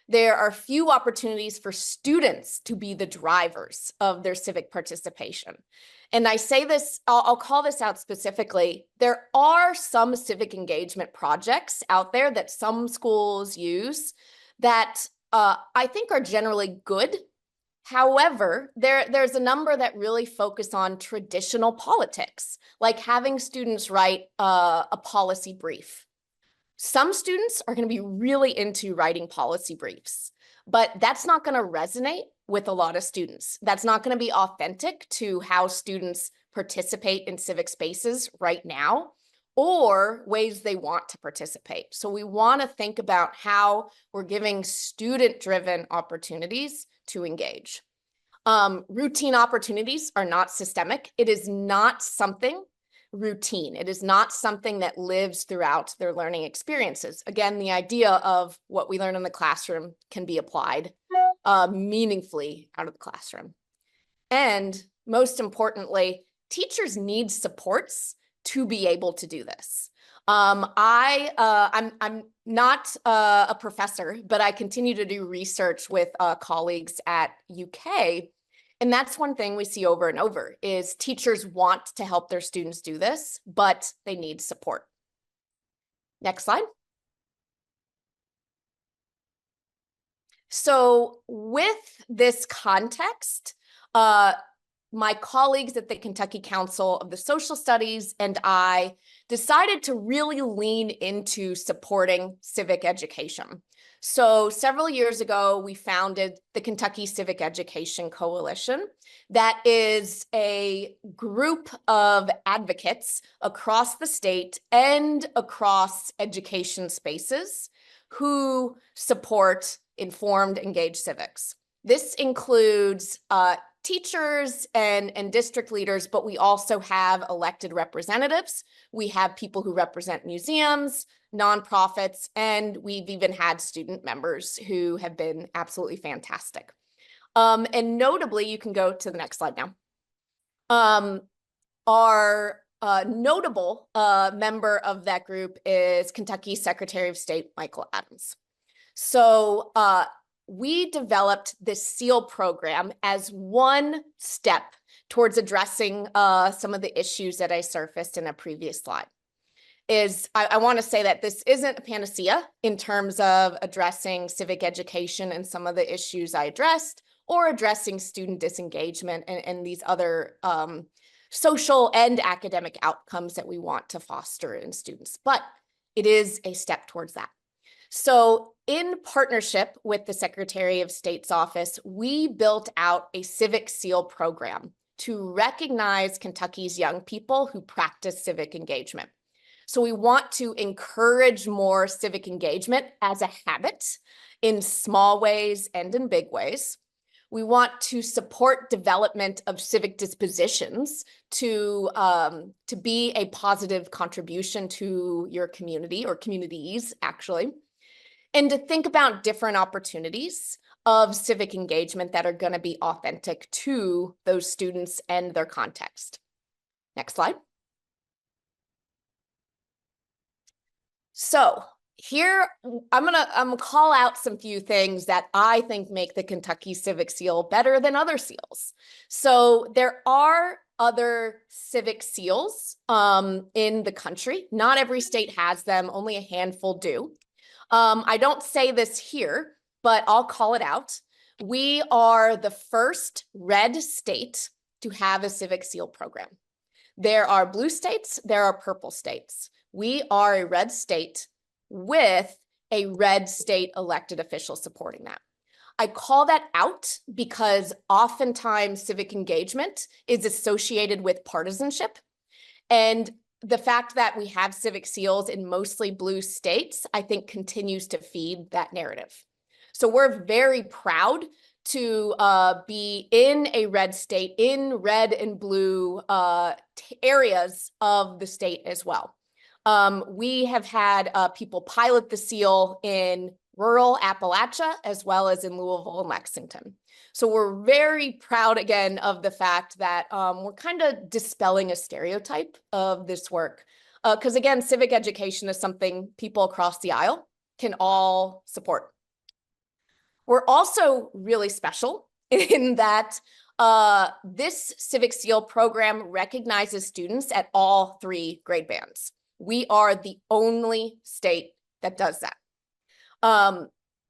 S12: There are few opportunities for students to be the drivers of their civic participation. And I say this, I'll call this out specifically. There are some civic engagement projects out there that some schools use that I think are generally good. However, there's a number that really focus on traditional politics, like having students write a policy brief. Some students are going to be really into writing policy briefs, but that's not going to resonate with a lot of students. That's not going to be authentic to how students participate in civic spaces right now, or ways they want to participate. So we want to think about how we're giving student-driven opportunities to engage. Routine opportunities are not systemic. It is not something routine. It is not something that lives throughout their learning experiences. Again, the idea of what we learn in the classroom can be applied meaningfully out of the classroom. And most importantly, teachers need supports to be able to do this. I'm not a professor, but I continue to do research with colleagues at UK. And that's one thing we see over and over is teachers want to help their students do this, but they need support. Next slide. So with this context, my colleagues at the Kentucky Council of the Social Studies and I decided to really lean into supporting civic education. So several years ago, we founded the Kentucky Civic Education Coalition. That is a group of advocates across the state and across education spaces who support informed, engaged civics. This includes teachers and district leaders, but we also have elected representatives. We have people who represent museums, nonprofits, and we've even had student members who have been absolutely fantastic. And notably, you can go to the next slide now. Our notable member of that group is Kentucky Secretary of State Michael Adams. So we developed this SEAL program as one step towards addressing some of the issues that I surfaced in a previous slide. I want to say that this isn't a panacea in terms of addressing civic education and some of the issues I addressed, or addressing student disengagement and these other social and academic outcomes that we want to foster in students, but it is a step towards that. So in partnership with the Secretary of State's office, we built out a Civic SEAL program to recognize Kentucky's young people who practice civic engagement. So we want to encourage more civic engagement as a habit in small ways and in big ways. We want to support development of civic dispositions to be a positive contribution to your community or communities, actually, and to think about different opportunities of civic engagement that are going to be authentic to those students and their context. Next slide. So here, I'm gonna call out some few things that I think make the Kentucky Civic SEAL better than other SEALs. So there are other civic seals in the country. Not every state has them, only a handful do. I don't say this here, but I'll call it out. We are the first red state to have a civic seal program. There are blue states, there are purple states. We are a red state with a red state elected official supporting that. I call that out because oftentimes civic engagement is associated with partisanship. And the fact that we have civic seals in mostly blue states, I think continues to feed that narrative. So we're very proud to be in a red state, in red and blue areas of the state as well. We have had people pilot the seal in rural Appalachia, as well as in Louisville and Lexington. So we're very proud again of the fact that we're kind of dispelling a stereotype of this work. Because again, civic education is something people across the aisle can all support. We're also really special in that this Civic Seal program recognizes students at all 3 grade bands. We are the only state that does that.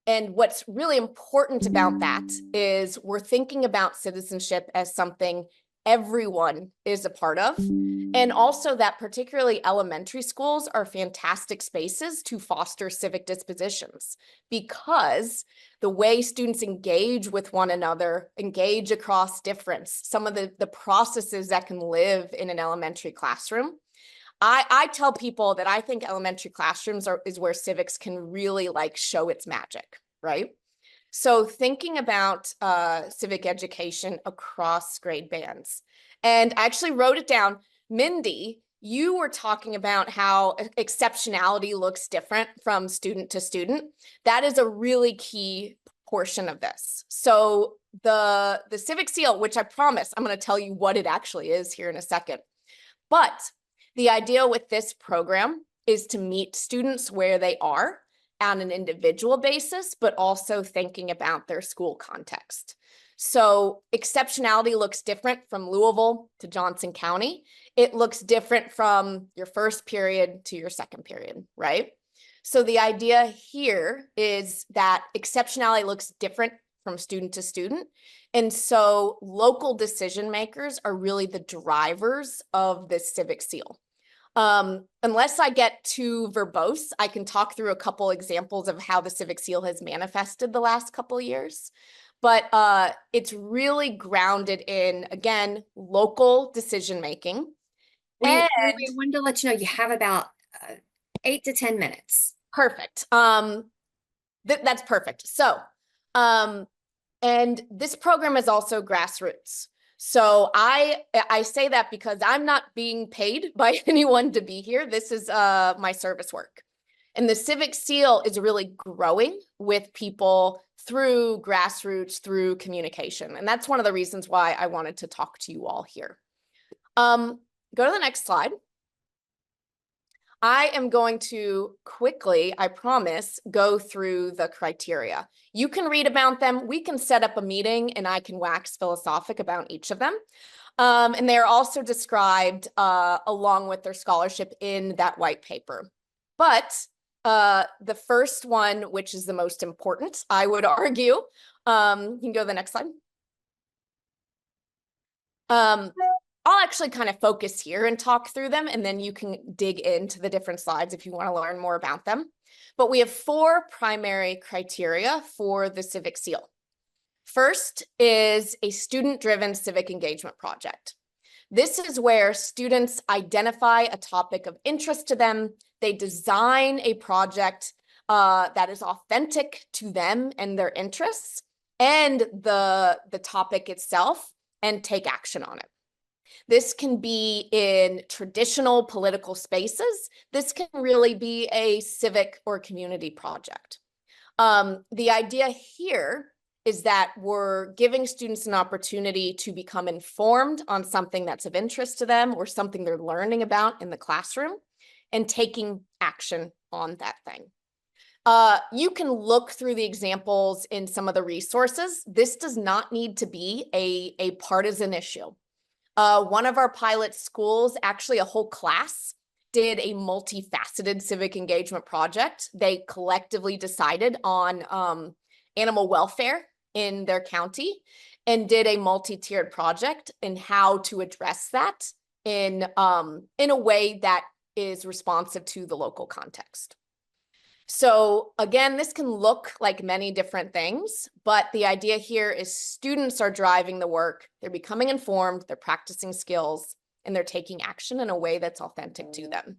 S12: And what's really important about that is we're thinking about citizenship as something everyone is a part of. And also that particularly elementary schools are fantastic spaces to foster civic dispositions, because the way students engage with one another, engage across difference, some of the processes that can live in an elementary classroom. I tell people that I think elementary classrooms is where civics can really like show its magic, right? So thinking about civic education across grade bands. And I actually wrote it down. Mindy, you were talking about how exceptionality looks different from student to student. That is a really key portion of this. So the Civic Seal, which I promise I'm going to tell you what it actually is here in a second. But the idea with this program is to meet students where they are on an individual basis, but also thinking about their school context. So exceptionality looks different from Louisville to Johnson County. It looks different from your first period to your second period, right? So the idea here is that exceptionality looks different from student to student. And so local decision makers are really the drivers of this Civic Seal. Unless I get too verbose, I can talk through a couple examples of how the Civic Seal has manifested the last couple of years. But it's really grounded in, again, local decision making.
S1: We wanted to let you know you have about 8 to 10 minutes.
S12: Perfect. That's perfect. So, and this program is also grassroots. So I say that because I'm not being paid by anyone to be here. This is my service work. And the Civic Seal is really growing with people through grassroots, through communication. And that's one of the reasons why I wanted to talk to you all here. Go to the next slide. I am going to quickly, I promise, go through the criteria. You can read about them. We can set up a meeting and I can wax philosophic about each of them. And they're also described along with their scholarship in that white paper. But the first one, which is the most important, I would argue, you can go to the next slide. I'll actually kind of focus here and talk through them, and then you can dig into the different slides if you want to learn more about them. But we have 4 primary criteria for the Civic Seal. First is a student-driven civic engagement project. This is where students identify a topic of interest to them. They design a project that is authentic to them and their interests and the topic itself, and take action on it. This can be in traditional political spaces. This can really be a civic or community project. The idea here is that we're giving students an opportunity to become informed on something that's of interest to them or something they're learning about in the classroom and taking action on that thing. You can look through the examples in some of the resources. This does not need to be a partisan issue. One of our pilot schools, actually a whole class, did a multifaceted civic engagement project. They collectively decided on animal welfare in their county and did a multi-tiered project in how to address that in a way that is responsive to the local context. So again, this can look like many different things, but the idea here is students are driving the work, they're becoming informed, they're practicing skills, and they're taking action in a way that's authentic to them.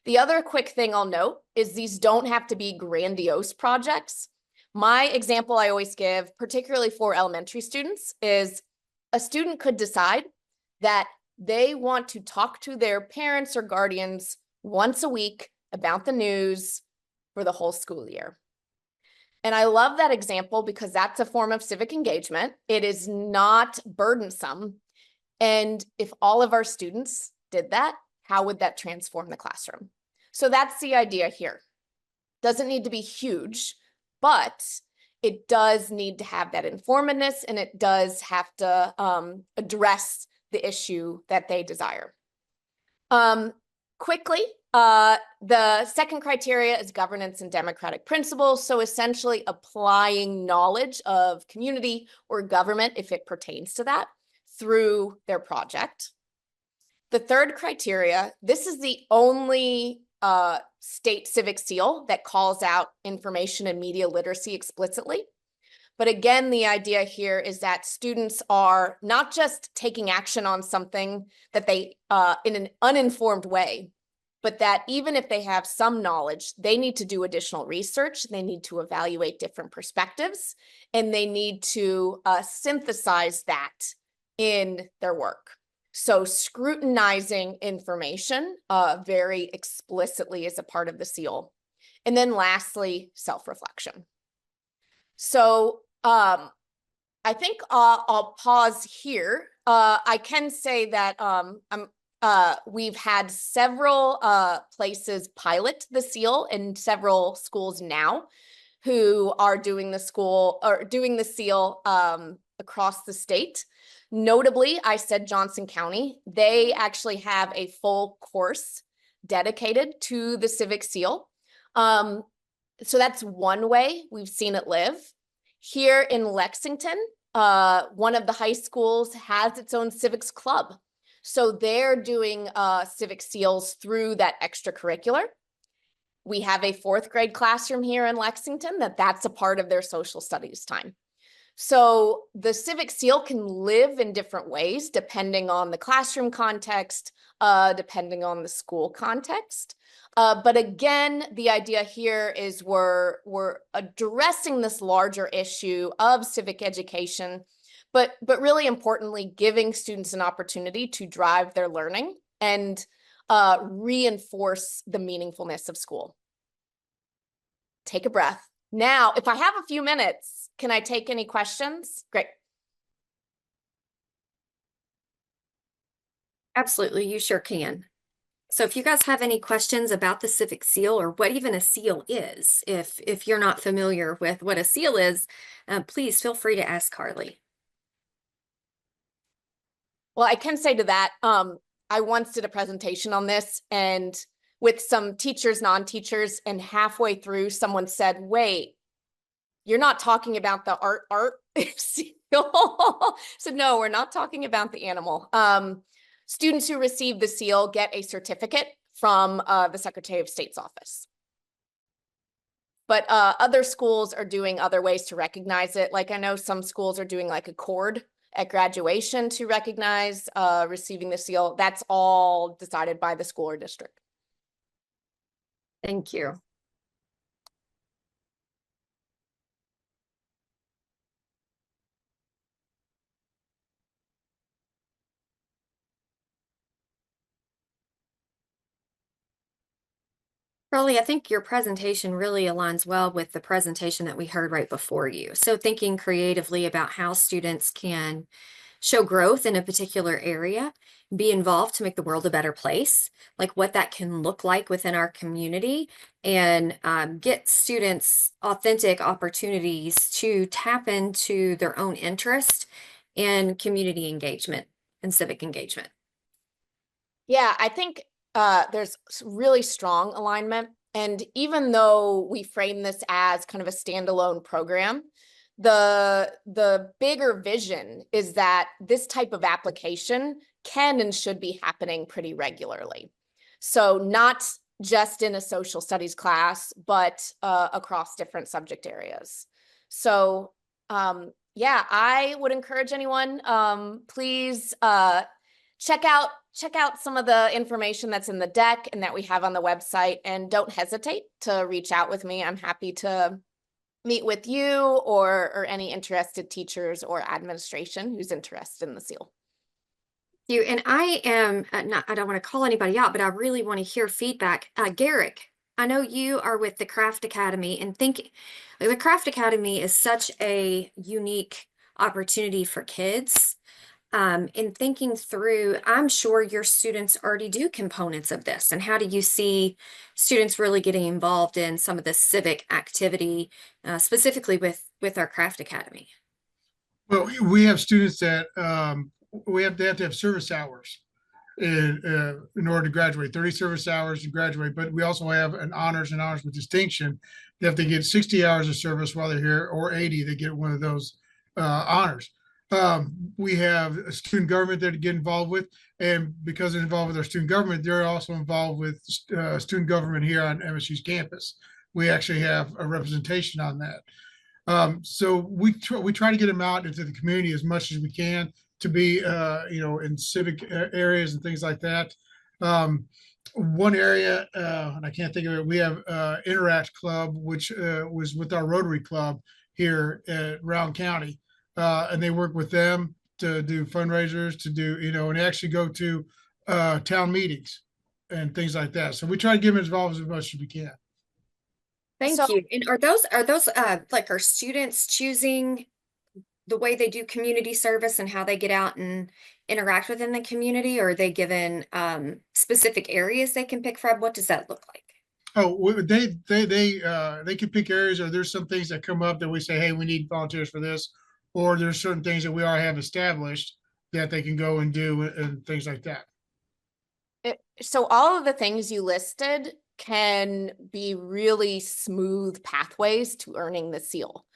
S12: The other quick thing I'll note is these don't have to be grandiose projects. My example I always give, particularly for elementary students, is a student could decide that they want to talk to their parents or guardians once a week about the news for the whole school year. And I love that example because that's a form of civic engagement. It is not burdensome. And if all of our students did that, how would that transform the classroom? So that's the idea here. Doesn't need to be huge, but it does need to have that informativeness, and it does have to address the issue that they desire. Quickly, the second criteria is governance and democratic principles. So essentially applying knowledge of community or government, if it pertains to that, through their project. The third criteria, this is the only state civic seal that calls out information and media literacy explicitly. But again, the idea here is that students are not just taking action on something that they, in an uninformed way, but that even if they have some knowledge, they need to do additional research, they need to evaluate different perspectives, and they need to synthesize that in their work. So scrutinizing information very explicitly is a part of the seal. And then lastly, self-reflection. So I think I'll pause here. I can say that we've had several places pilot the seal in several schools now who are doing the seal across the state. Notably, I said Johnson County, they actually have a full course dedicated to the civic seal. So that's one way we've seen it live. Here in Lexington, one of the high schools has its own civics club. So they're doing civic seals through that extracurricular. We have a 4th grade classroom here in Lexington that's a part of their social studies time. So the civic seal can live in different ways depending on the classroom context, depending on the school context. But again, the idea here is we're addressing this larger issue of civic education, but really importantly, giving students an opportunity to drive their learning and reinforce the meaningfulness of school. Take a breath. Now, if I have a few minutes, can I take any questions? Great.
S1: Absolutely, you sure can. So if you guys have any questions about the civic seal or what even a seal is, if you're not familiar with what a seal is, please feel free to ask Carly.
S12: Well, I can say to that, I once did a presentation on this and with some teachers, non-teachers, and halfway through someone said, wait, you're not talking about the art seal? So no, we're not talking about the animal. Students who receive the seal get a certificate from the Secretary of State's office. But other schools are doing other ways to recognize it. Like I know some schools are doing like a cord at graduation to recognize receiving the seal. That's all decided by the school or district.
S1: Thank you. Carly, I think your presentation really aligns well with the presentation that we heard right before you. So thinking creatively about how students can show growth in a particular area, be involved to make the world a better place, like what that can look like within our community, and get students authentic opportunities to tap into their own interest and community engagement. and civic engagement.
S12: Yeah, I think there's really strong alignment. And even though we frame this as kind of a standalone program, the bigger vision is that this type of application can and should be happening pretty regularly. So not just in a social studies class, but across different subject areas. So yeah, I would encourage anyone, please check out some of the information that's in the deck and that we have on the website, and don't hesitate to reach out with me. I'm happy to meet with you or any interested teachers or administration who's interested in the seal.
S1: You and I am not, I don't want to call anybody out, but I really want to hear feedback. Garrick, I know you are with the Craft Academy, and the Craft Academy is such a unique opportunity for kids. In thinking through, I'm sure your students already do components of this. And how do you see students really getting involved in some of the civic activity, specifically with our Craft Academy?
S13: Well, we have students that they have to have service hours in order to graduate, 30 service hours to graduate. But we also have an honors and honors with distinction. They have to get 60 hours of service while they're here, or 80, they get one of those honors. We have a student government that get involved with, and because they're involved with our student government, they're also involved with student government here on MSU's campus. We actually have a representation on that. So we try to get them out into the community as much as we can to be, in civic areas and things like that. One area, and I can't think of it, we have Interact Club, which was with our Rotary Club here at Round County. And they work with them to do fundraisers, to do, and actually go to town meetings and things like that. So we try to get them involved as much as we can.
S1: Thank you. And are those like, are students choosing the way they do community service and how they get out and interact within the community, or are they given specific areas they can pick from? What does that look like?
S13: Oh, they can pick areas, or there's some things that come up that we say, hey, we need volunteers for this. Or there's certain things that we already have established that they can go and do and things like that.
S12: So all of the things you listed can be really smooth pathways to earning the seal.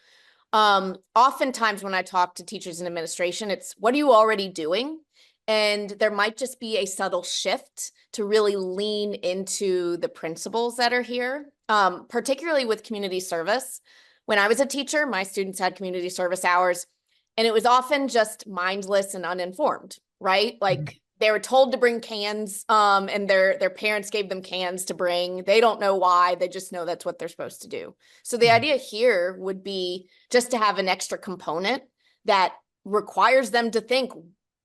S12: Oftentimes when I talk to teachers and administration, it's what are you already doing? And there might just be a subtle shift to really lean into the principles that are here, particularly with community service. When I was a teacher, my students had community service hours, and it was often just mindless and uninformed, right? Like they were told to bring cans, and their parents gave them cans to bring. They don't know why, they just know that's what they're supposed to do. So the idea here would be just to have an extra component that requires them to think,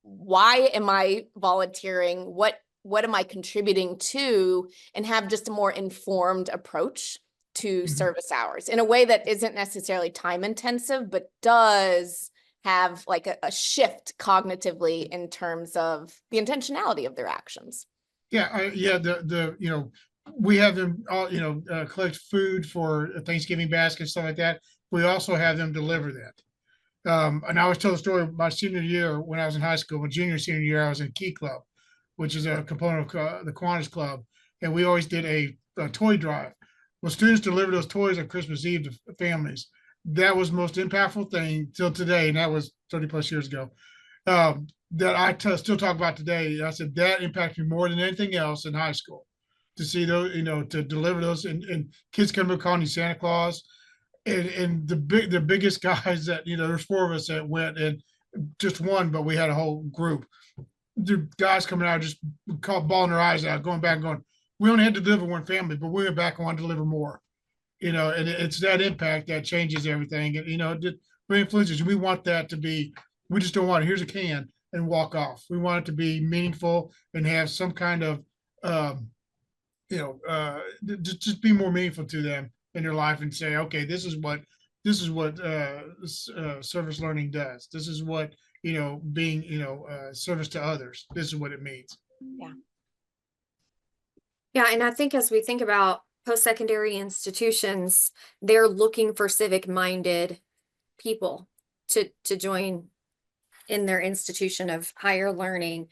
S12: why am I volunteering? What am I contributing to? And have just a more informed approach to service hours in a way that isn't necessarily time intensive, but does have like a shift cognitively in terms of the intentionality of their actions.
S13: Yeah, we have them all, collect food for Thanksgiving baskets, stuff like that. We also have them deliver that. And I always tell the story of my senior year when I was in high school. My junior, senior year, I was in Key Club, which is a component of the Kiwanis Club. And we always did a toy drive. Well, students delivered those toys on Christmas Eve to families. That was the most impactful thing till today, and that was 30 plus years ago, that I still talk about today. I said that impacted me more than anything else in high school, to see those, to deliver those, and kids come to calling you Santa Claus. And the biggest guys that, there's 4 of us that went, and just one, but we had a whole group. The guys coming out just bawling their eyes out, going back and going, we only had to deliver one family, but we went back and wanted to deliver more. And it's that impact that changes everything. And, it influences. We want that to be, we just don't want it. Here's a can and walk off. We want it to be meaningful and have some kind of, just be more meaningful to them in their life, and say, okay, this is what service learning does. This is what, being, service to others. This is what it means.
S12: Yeah.
S1: Yeah, and I think as we think about post-secondary institutions, they're looking for civic-minded people to join in their institution of higher learning,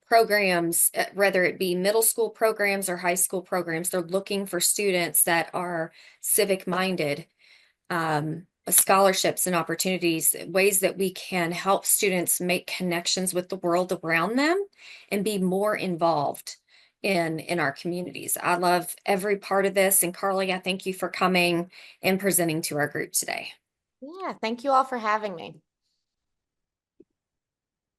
S1: programs, whether it be middle school programs or high school programs, they're looking for students that are civic minded, scholarships and opportunities, ways that we can help students make connections with the world around them and be more involved in our communities. I love every part of this. And Carly, I thank you for coming and presenting to our group today.
S12: Yeah, thank you all for having me.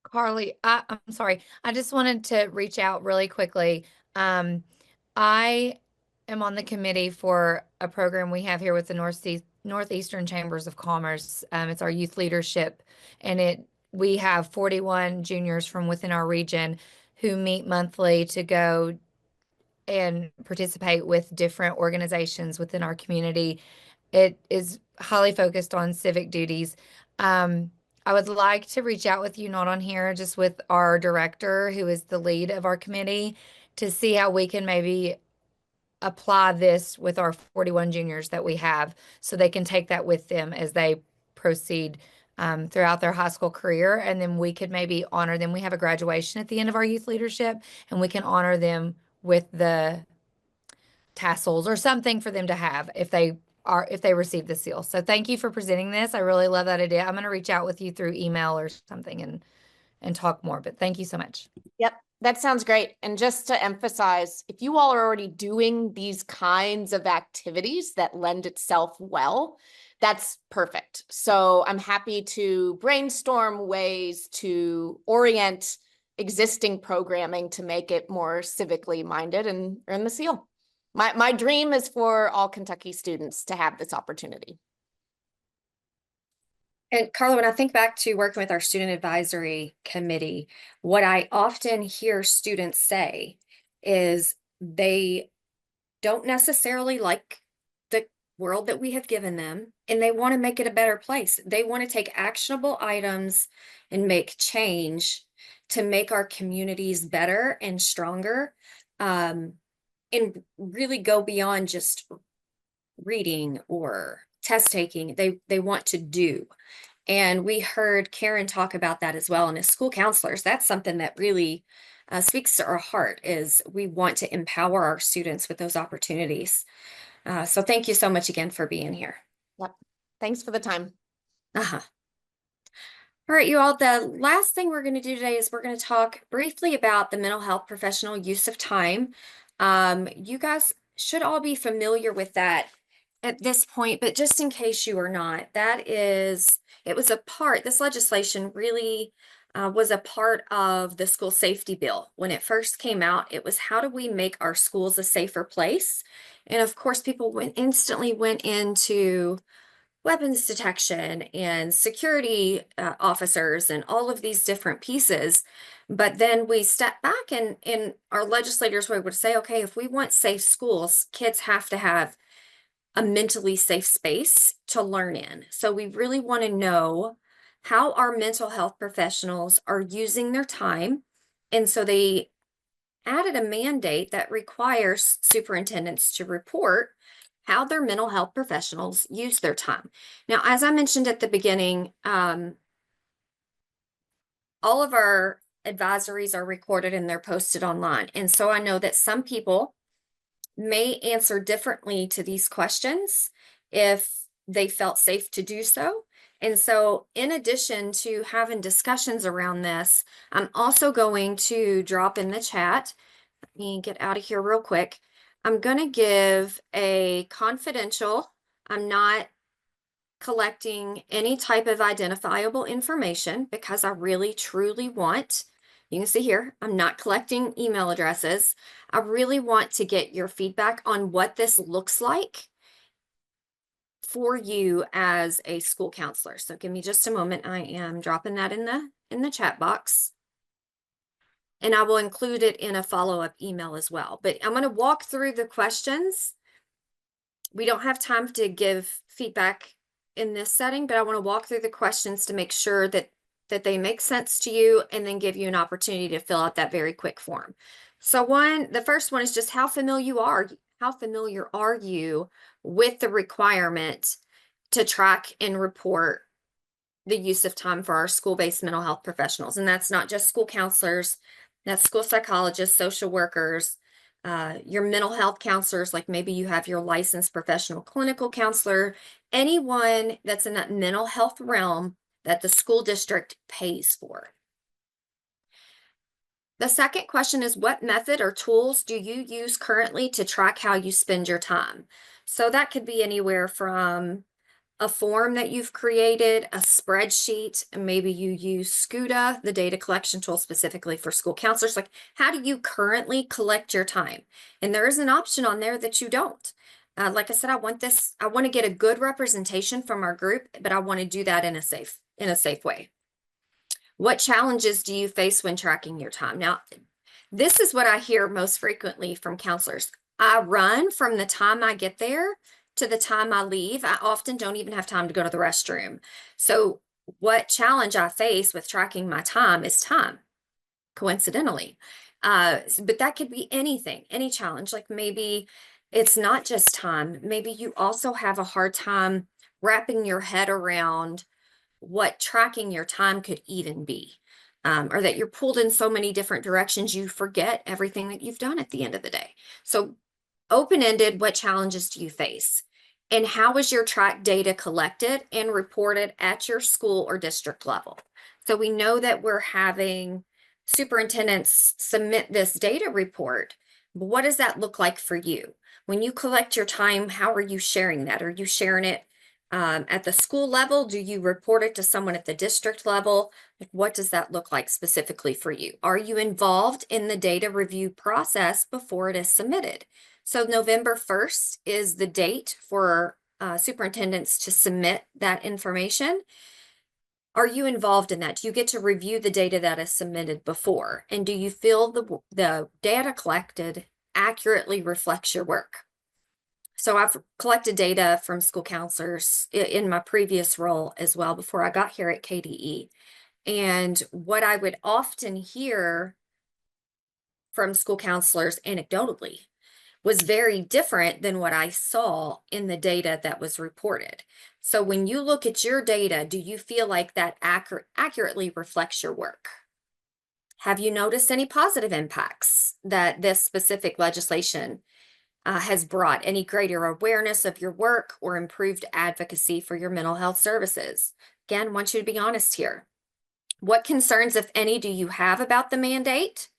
S8: Carly, I'm sorry. I just wanted to reach out really quickly. I am on the committee for a program we have here with the Northeastern Chambers of Commerce. It's our youth leadership, and we have 41 juniors from within our region who meet monthly to go and participate with different organizations within our community. It is highly focused on civic duties. I would like to reach out with you, not on here, just with our director, who is the lead of our committee, to see how we can maybe apply this with our 41 juniors that we have, so they can take that with them as they proceed throughout their high school career. And then we could maybe honor them. We have a graduation at the end of our youth leadership, and we can honor them with the tassels or something for them to have if they receive the seal. So thank you for presenting this. I really love that idea. I'm going to reach out with you through email or something and talk more, but thank you so much.
S12: Yep, that sounds great. And just to emphasize, if you all are already doing these kinds of activities that lend itself well, that's perfect. So I'm happy to brainstorm ways to orient existing programming to make it more civically minded and earn the seal. My dream is for all Kentucky students to have this opportunity.
S1: And Carla, when I think back to working with our student advisory committee, what I often hear students say is they don't necessarily like the world that we have given them, and they want to make it a better place. They want to take actionable items and make change to make our communities better and stronger. And really go beyond just reading or test taking. They want to do. And we heard Karen talk about that as well. And as school counselors, that's something that really speaks to our heart, is we want to empower our students with those opportunities. So thank you so much again for being here.
S12: Yep. Thanks for the time.
S1: Uh-huh. All right, you all, the last thing we're going to do today is we're going to talk briefly about the mental health professional use of time. You guys should all be familiar with that at this point, but just in case you are not, this legislation really was a part of the school safety bill. When it first came out, it was, how do we make our schools a safer place? And of course, people instantly went into weapons detection and security officers and all of these different pieces. But then we step back and our legislators would say, okay, if we want safe schools, kids have to have a mentally safe space to learn in. So we really want to know how our mental health professionals are using their time. And so they added a mandate that requires superintendents to report how their mental health professionals use their time. Now, as I mentioned at the beginning, all of our advisories are recorded and they're posted online. And so I know that some people may answer differently to these questions if they felt safe to do so. And so in addition to having discussions around this, I'm also going to drop in the chat. Let me get out of here real quick. I'm going to give a confidential, I'm not collecting any type of identifiable information because I really truly want, you can see here, I'm not collecting email addresses. I really want to get your feedback on what this looks like for you as a school counselor. So give me just a moment. I am dropping that in the chat box. And I will include it in a follow-up email as well. But I'm going to walk through the questions. We don't have time to give feedback in this setting, but I want to walk through the questions to make sure that they make sense to you, and then give you an opportunity to fill out that very quick form. So the first one is just how familiar are you with the requirement to track and report the use of time for our school-based mental health professionals. And that's not just school counselors, that's school psychologists, social workers, your mental health counselors, like maybe you have your licensed professional clinical counselor, anyone that's in that mental health realm that the school district pays for. The second question is, what method or tools do you use currently to track how you spend your time? So that could be anywhere from a form that you've created, a spreadsheet, and maybe you use SCUDA, the data collection tool specifically for school counselors. Like, how do you currently collect your time? And there is an option on there that you don't. Like I said, I want to get a good representation from our group, but I want to do that in a safe way. What challenges do you face when tracking your time? Now, this is what I hear most frequently from counselors. I run from the time I get there to the time I leave. I often don't even have time to go to the restroom. So what challenge I face with tracking my time is time, coincidentally. But that could be anything, any challenge. Like maybe it's not just time. Maybe you also have a hard time wrapping your head around what tracking your time could even be, or that you're pulled in so many different directions, you forget everything that you've done at the end of the day. So open-ended, what challenges do you face? And how is your track data collected and reported at your school or district level? So we know that we're having superintendents submit this data report, but what does that look like for you? When you collect your time, how are you sharing that? Are you sharing it at the school level? Do you report it to someone at the district level? What does that look like specifically for you? Are you involved in the data review process before it is submitted? So November 1st is the date for superintendents to submit that information. Are you involved in that? Do you get to review the data that is submitted before? And do you feel the data collected accurately reflects your work? So I've collected data from school counselors in my previous role as well before I got here at KDE. And what I would often hear from school counselors anecdotally was very different than what I saw in the data that was reported. So when you look at your data, do you feel like that accurately reflects your work? Have you noticed any positive impacts that this specific legislation has brought? Any greater awareness of your work or improved advocacy for your mental health services? Again, I want you to be honest here. What concerns, if any, do you have about the mandate?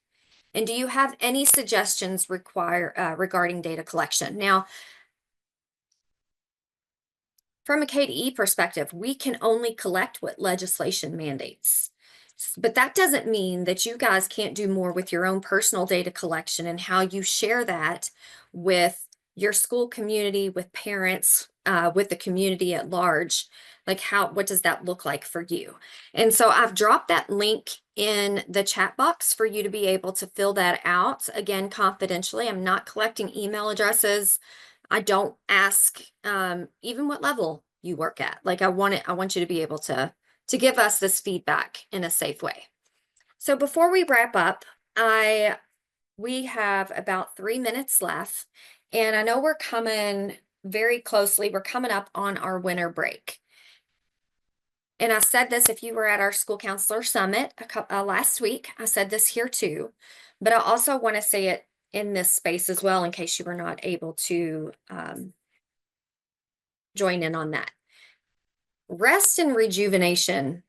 S1: And do you have any suggestions regarding data collection? Now, from a KDE perspective, we can only collect what legislation mandates. But that doesn't mean that you guys can't do more with your own personal data collection and how you share that with your school community, with parents, with the community at large. Like what does that look like for you? And so I've dropped that link in the chat box for you to be able to fill that out. Again, confidentially, I'm not collecting email addresses. I don't ask even what level you work at. Like I want you to be able to give us this feedback in a safe way. So before we wrap up, we have about 3 minutes left, and I know we're coming very closely. We're coming up on our winter break. And I said this, if you were at our school counselor summit last week, I said this here too, but I also want to say it in this space as well, in case you were not able to join in on that. Rest and rejuvenation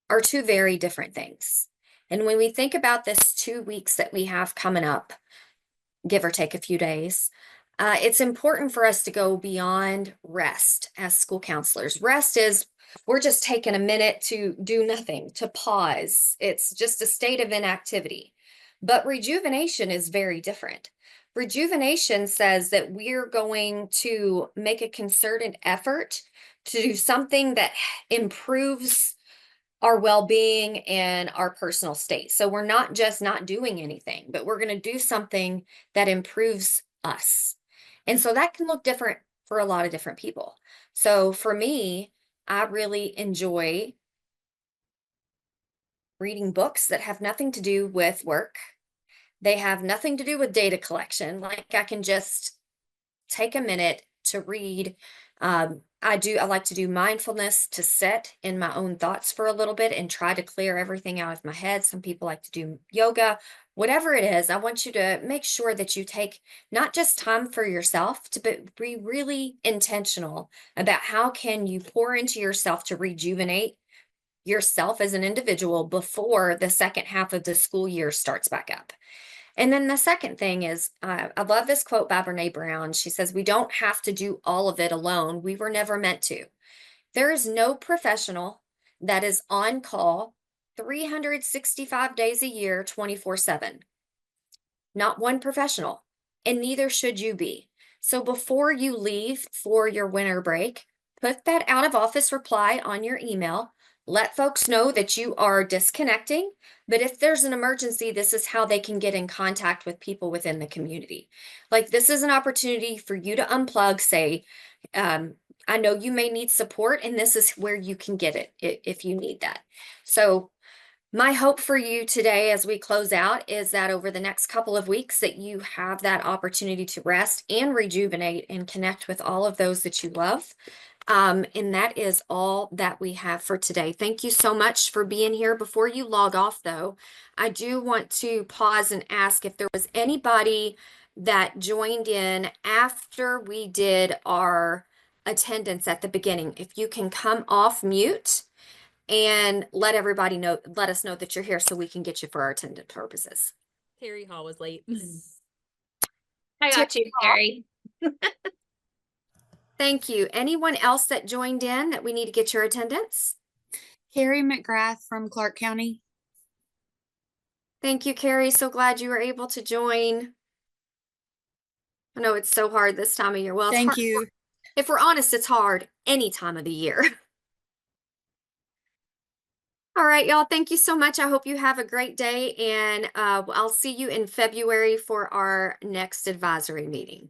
S1: are two very different things. And when we think about this 2 weeks that we have coming up, give or take a few days, it's important for us to go beyond rest as school counselors. Rest is we're just taking a minute to do nothing, to pause. It's just a state of inactivity. But rejuvenation is very different. Rejuvenation says that we're going to make a concerted effort to do something that improves our well-being and our personal state. So we're not just not doing anything, but we're going to do something that improves us. And so that can look different for a lot of different people. So for me, I really enjoy reading books that have nothing to do with work. They have nothing to do with data collection. Like I can just take a minute to read I like to do mindfulness to sit in my own thoughts for a little bit and try to clear everything out of my head. Some people like to do yoga, whatever it is. I want you to make sure that you take not just time for yourself but be really intentional about how can you pour into yourself to rejuvenate yourself as an individual before the second half of the school year starts back up. And then the second thing is, I love this quote by Brene Brown. She says, "We don't have to do all of it alone. We were never meant to." There is no professional that is on call 365 days a year, 24/7. Not one professional, and neither should you be. So before you leave for your winter break, put that out of office reply on your email. Let folks know that you are disconnecting, but if there's an emergency, this is how they can get in contact with people within the community. Like, this is an opportunity for you to unplug, say, I know you may need support, and this is where you can get it if you need that. So my hope for you today as we close out is that over the next couple of weeks that you have that opportunity to rest and rejuvenate and connect with all of those that you love. And that is all that we have for today. Thank you so much for being here. Before you log off, though, I do want to pause and ask if there was anybody that joined in after we did our attendance at the beginning. If you can come off mute and let everybody know, let us know that you're here so we can get you for our attendance purposes.
S10: Terry Hall was late.
S2: I got you, Terry.
S1: Thank you. Anyone else that joined in that we need to get your attendance?
S14: Carrie McGrath from Clark County.
S1: Thank you, Carrie. So glad you were able to join. I know it's so hard this time of year. Well, it's
S14: Thank
S1: hard.
S14: you.
S1: If we're honest, it's hard any time of the year. All right, y'all. Thank you so much. I hope you have a great day, and I'll see you in February for our next advisory meeting.